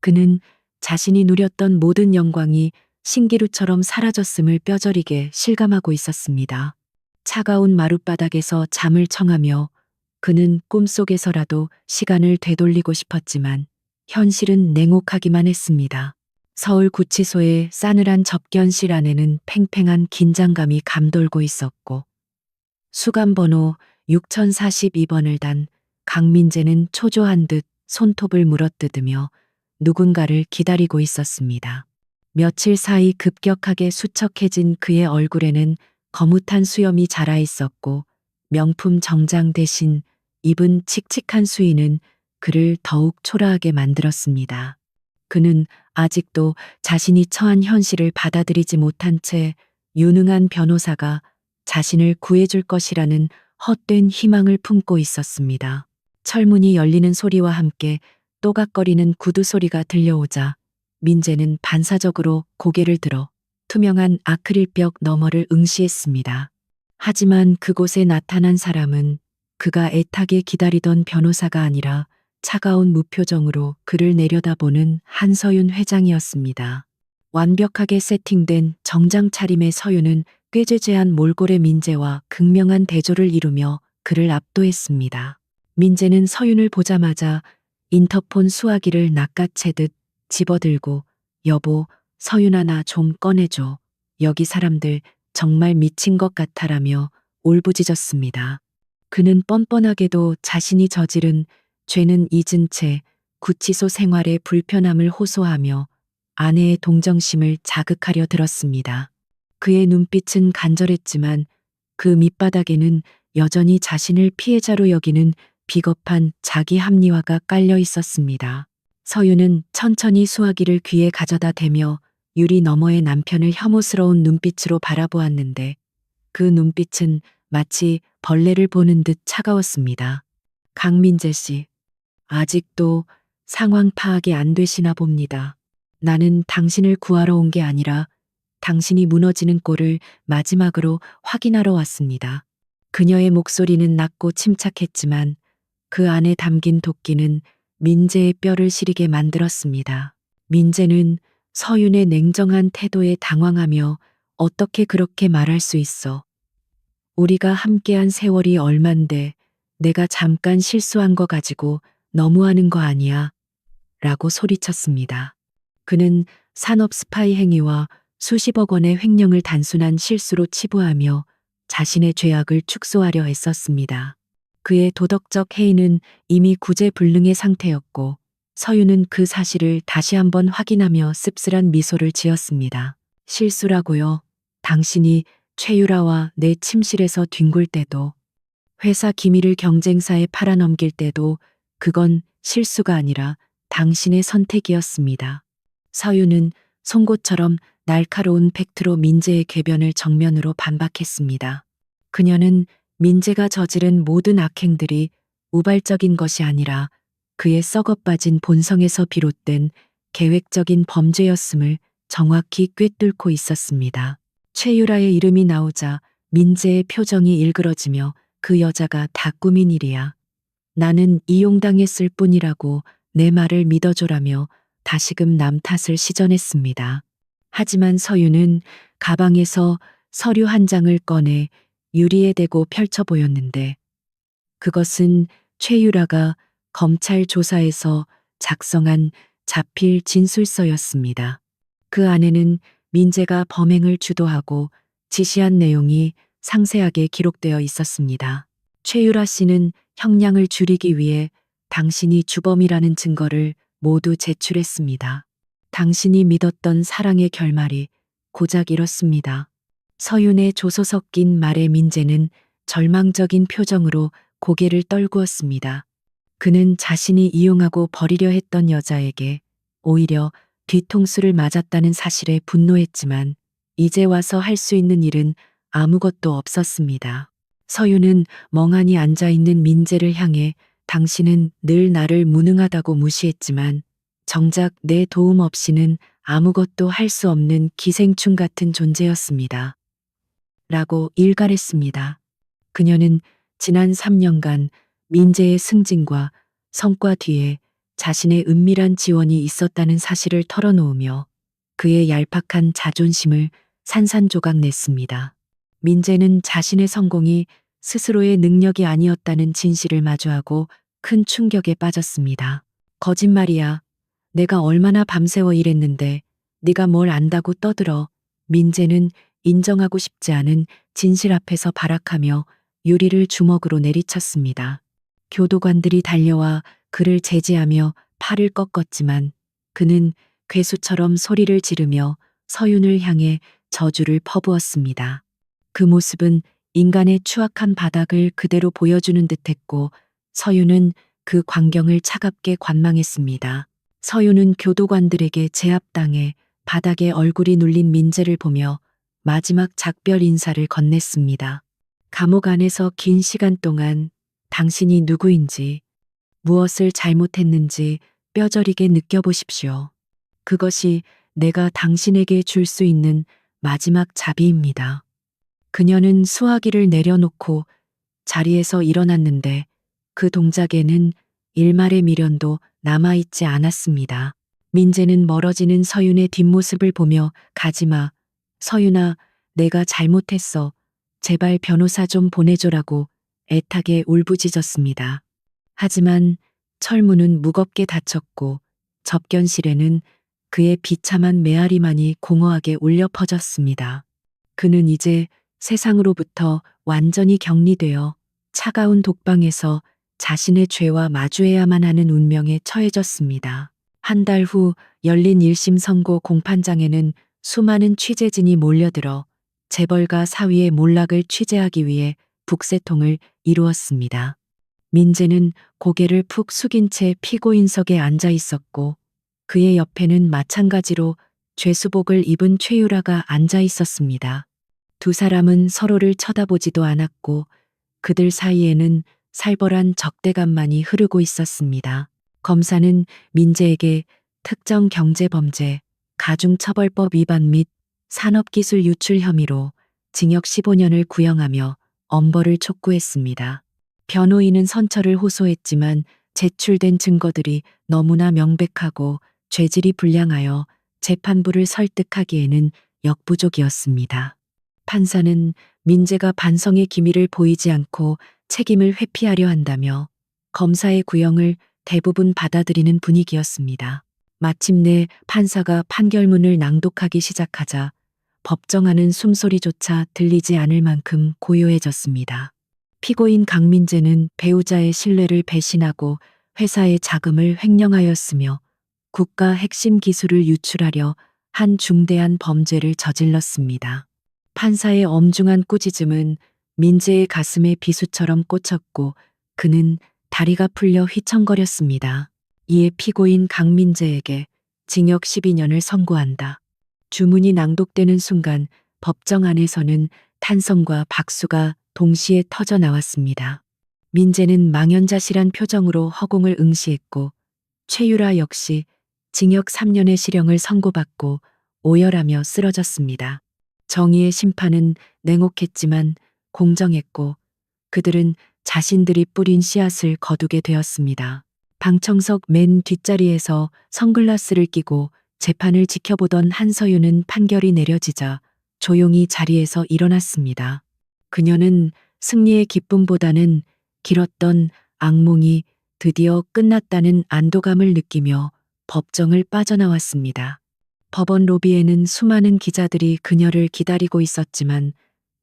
[SPEAKER 1] 그는 자신이 누렸던 모든 영광이 신기루처럼 사라졌음을 뼈저리게 실감하고 있었습니다. 차가운 마룻바닥에서 잠을 청하며 그는 꿈속에서라도 시간을 되돌리고 싶었지만 현실은 냉혹하기만 했습니다. 서울 구치소의 싸늘한 접견실 안에는 팽팽한 긴장감이 감돌고 있었고 수감번호 6042번을 단 강민재는 초조한 듯 손톱을 물어뜯으며 누군가를 기다리고 있었습니다. 며칠 사이 급격하게 수척해진 그의 얼굴에는 거뭇한 수염이 자라 있었고 명품 정장 대신 입은 칙칙한 수의는 그를 더욱 초라하게 만들었습니다. 그는 아직도 자신이 처한 현실을 받아들이지 못한 채 유능한 변호사가 자신을 구해줄 것이라는 헛된 희망을 품고 있었습니다. 철문이 열리는 소리와 함께 또각거리는 구두 소리가 들려오자 민재는 반사적으로 고개를 들어 투명한 아크릴벽 너머를 응시했습니다. 하지만 그곳에 나타난 사람은 그가 애타게 기다리던 변호사가 아니라 차가운 무표정으로 그를 내려다보는 한서윤 회장이었습니다. 완벽하게 세팅된 정장 차림의 서윤은 꾀죄죄한 몰골의 민재와 극명한 대조를 이루며 그를 압도했습니다. 민재는 서윤을 보자마자 인터폰 수화기를 낚아채듯 집어들고 여보, 서윤아 나 좀 꺼내줘. 여기 사람들 정말 미친 것 같아라며 울부짖었습니다. 그는 뻔뻔하게도 자신이 저지른 죄는 잊은 채 구치소 생활의 불편함을 호소하며 아내의 동정심을 자극하려 들었습니다. 그의 눈빛은 간절했지만 그 밑바닥에는 여전히 자신을 피해자로 여기는 비겁한 자기 합리화가 깔려 있었습니다. 서윤은 천천히 수화기를 귀에 가져다 대며 유리 너머의 남편을 혐오스러운 눈빛으로 바라보았는데 그 눈빛은 마치 벌레를 보는 듯 차가웠습니다. 강민재 씨, 아직도 상황 파악이 안 되시나 봅니다. 나는 당신을 구하러 온 게 아니라 당신이 무너지는 꼴을 마지막으로 확인하러 왔습니다. 그녀의 목소리는 낮고 침착했지만 그 안에 담긴 도끼는 민재의 뼈를 시리게 만들었습니다. 민재는 서윤의 냉정한 태도에 당황하며 어떻게 그렇게 말할 수 있어? 우리가 함께한 세월이 얼만데 내가 잠깐 실수한 거 가지고 너무하는 거 아니야? 라고 소리쳤습니다. 그는 산업 스파이 행위와 수십억 원의 횡령을 단순한 실수로 치부하며 자신의 죄악을 축소하려 했었습니다. 그의 도덕적 해이는 이미 구제불능의 상태였고 서윤은 그 사실을 다시 한번 확인하며 씁쓸한 미소를 지었습니다. 실수라고요. 당신이 최유라와 내 침실에서 뒹굴 때도 회사 기밀을 경쟁사에 팔아넘길 때도 그건 실수가 아니라 당신의 선택이었습니다. 서윤은 송곳처럼 날카로운 팩트로 민재의 궤변을 정면으로 반박했습니다. 그녀는 민재가 저지른 모든 악행들이 우발적인 것이 아니라 그의 썩어빠진 본성에서 비롯된 계획적인 범죄였음을 정확히 꿰뚫고 있었습니다. 최유라의 이름이 나오자 민재의 표정이 일그러지며 그 여자가 다 꾸민 일이야. 나는 이용당했을 뿐이라고 내 말을 믿어줘라며 다시금 남 탓을 시전했습니다. 하지만 서윤은 가방에서 서류 한 장을 꺼내 유리에 대고 펼쳐 보였는데 그것은 최유라가 검찰 조사에서 작성한 자필 진술서였습니다. 그 안에는 민재가 범행을 주도하고 지시한 내용이 상세하게 기록되어 있었습니다. 최유라 씨는 형량을 줄이기 위해 당신이 주범이라는 증거를 모두 제출했습니다. 당신이 믿었던 사랑의 결말이 고작 이렇습니다. 서윤의 조소 섞인 말에 민재는 절망적인 표정으로 고개를 떨구었습니다. 그는 자신이 이용하고 버리려 했던 여자에게 오히려 뒤통수를 맞았다는 사실에 분노했지만 이제 와서 할 수 있는 일은 아무것도 없었습니다. 서윤은 멍하니 앉아있는 민재를 향해 당신은 늘 나를 무능하다고 무시했지만 정작 내 도움 없이는 아무것도 할 수 없는 기생충 같은 존재였습니다. 라고 일갈했습니다. 그녀는 지난 3년간 민재의 승진과 성과 뒤에 자신의 은밀한 지원이 있었다는 사실을 털어놓으며 그의 얄팍한 자존심을 산산조각 냈습니다. 민재는 자신의 성공이 스스로의 능력이 아니었다는 진실을 마주하고 큰 충격에 빠졌습니다. 거짓말이야. 내가 얼마나 밤새워 일했는데 네가 뭘 안다고 떠들어. 민재는 인정하고 싶지 않은 진실 앞에서 발악하며 유리를 주먹으로 내리쳤습니다. 교도관들이 달려와 그를 제지하며 팔을 꺾었지만 그는 괴수처럼 소리를 지르며 서윤을 향해 저주를 퍼부었습니다. 그 모습은 인간의 추악한 바닥을 그대로 보여주는 듯했고 서윤은 그 광경을 차갑게 관망했습니다. 서윤은 교도관들에게 제압당해 바닥에 얼굴이 눌린 민재를 보며 마지막 작별 인사를 건넸습니다. 감옥 안에서 긴 시간 동안 당신이 누구인지, 무엇을 잘못했는지 뼈저리게 느껴보십시오. 그것이 내가 당신에게 줄 수 있는 마지막 자비입니다. 그녀는 수화기를 내려놓고 자리에서 일어났는데 그 동작에는 일말의 미련도 남아있지 않았습니다. 민재는 멀어지는 서윤의 뒷모습을 보며 가지마. 서윤아, 내가 잘못했어. 제발 변호사 좀 보내줘라고 애타게 울부짖었습니다. 하지만 철문은 무겁게 닫혔고 접견실에는 그의 비참한 메아리만이 공허하게 울려 퍼졌습니다. 그는 이제 세상으로부터 완전히 격리되어 차가운 독방에서 자신의 죄와 마주해야만 하는 운명에 처해졌습니다. 한 달 후 열린 1심 선고 공판장에는 수많은 취재진이 몰려들어 재벌가 사위의 몰락을 취재하기 위해 북새통을 이루었습니다. 민재는 고개를 푹 숙인 채 피고인석에 앉아 있었고 그의 옆에는 마찬가지로 죄수복을 입은 최유라가 앉아 있었습니다. 두 사람은 서로를 쳐다보지도 않았고 그들 사이에는 살벌한 적대감만이 흐르고 있었습니다. 검사는 민재에게 특정 경제범죄, 가중처벌법 위반 및 산업기술 유출 혐의로 징역 15년을 구형하며 엄벌을 촉구했습니다. 변호인은 선처를 호소했지만 제출된 증거들이 너무나 명백하고 죄질이 불량하여 재판부를 설득하기에는 역부족이었습니다. 판사는 민재가 반성의 기미를 보이지 않고 책임을 회피하려 한다며 검사의 구형을 대부분 받아들이는 분위기였습니다. 마침내 판사가 판결문을 낭독하기 시작하자 법정 안은 숨소리조차 들리지 않을 만큼 고요해졌습니다. 피고인 강민재는 배우자의 신뢰를 배신하고 회사의 자금을 횡령하였으며 국가 핵심 기술을 유출하려 한 중대한 범죄를 저질렀습니다. 판사의 엄중한 꾸짖음은 민재의 가슴에 비수처럼 꽂혔고 그는 다리가 풀려 휘청거렸습니다. 이에 피고인 강민재에게 징역 12년을 선고한다. 주문이 낭독되는 순간 법정 안에서는 탄성과 박수가 동시에 터져 나왔습니다. 민재는 망연자실한 표정으로 허공을 응시했고 최유라 역시 징역 3년의 실형을 선고받고 오열하며 쓰러졌습니다. 정의의 심판은 냉혹했지만 공정했고 그들은 자신들이 뿌린 씨앗을 거두게 되었습니다. 방청석 맨 뒷자리에서 선글라스를 끼고 재판을 지켜보던 한서윤은 판결이 내려지자 조용히 자리에서 일어났습니다. 그녀는 승리의 기쁨보다는 길었던 악몽이 드디어 끝났다는 안도감을 느끼며 법정을 빠져나왔습니다. 법원 로비에는 수많은 기자들이 그녀를 기다리고 있었지만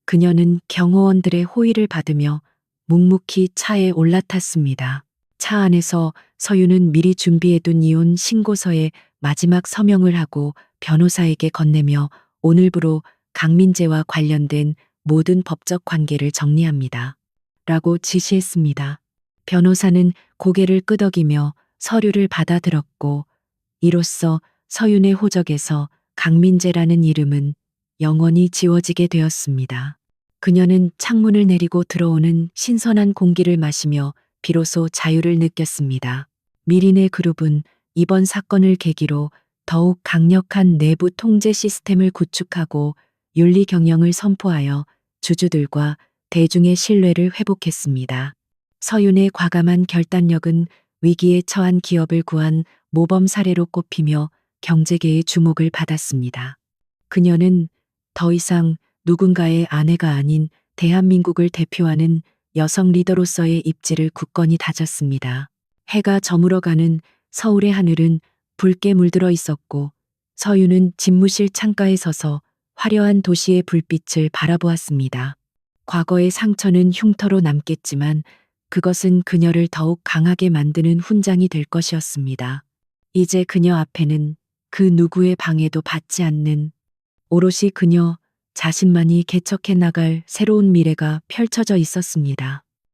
[SPEAKER 1] 그녀는 경호원들의 호의를 받으며 묵묵히 차에 올라탔습니다. 차 안에서 서윤은 미리 준비해둔 이혼 신고서에 마지막 서명을 하고 변호사에게 건네며 오늘부로 강민재와 관련된 모든 법적 관계를 정리합니다. 라고 지시했습니다. 변호사는 고개를 끄덕이며 서류를 받아들었고 이로써 서윤의 호적에서 강민재라는 이름은 영원히 지워지게 되었습니다. 그녀는 창문을 내리고 들어오는 신선한 공기를 마시며 비로소 자유를 느꼈습니다. 미린의 그룹은 이번 사건을 계기로 더욱 강력한 내부 통제 시스템을 구축하고 윤리 경영을 선포하여 주주들과 대중의 신뢰를 회복했습니다. 서윤의 과감한 결단력은 위기에 처한 기업을 구한 모범 사례로 꼽히며 경제계의 주목을 받았습니다. 그녀는 더 이상 누군가의 아내가 아닌 대한민국을 대표하는 여성 리더로서의 입지를 굳건히 다졌습니다. 해가 저물어가는 서울의 하늘은 붉게 물들어 있었고 서윤은 집무실 창가에 서서 화려한 도시의 불빛을 바라보았습니다. 과거의 상처는 흉터로 남겠지만 그것은 그녀를 더욱 강하게 만드는 훈장이 될 것이었습니다. 이제 그녀 앞에는 그 누구의 방해도 받지 않는 오롯이 그녀 자신만이 개척해 나갈 새로운 미래가 펼쳐져 있었습니다.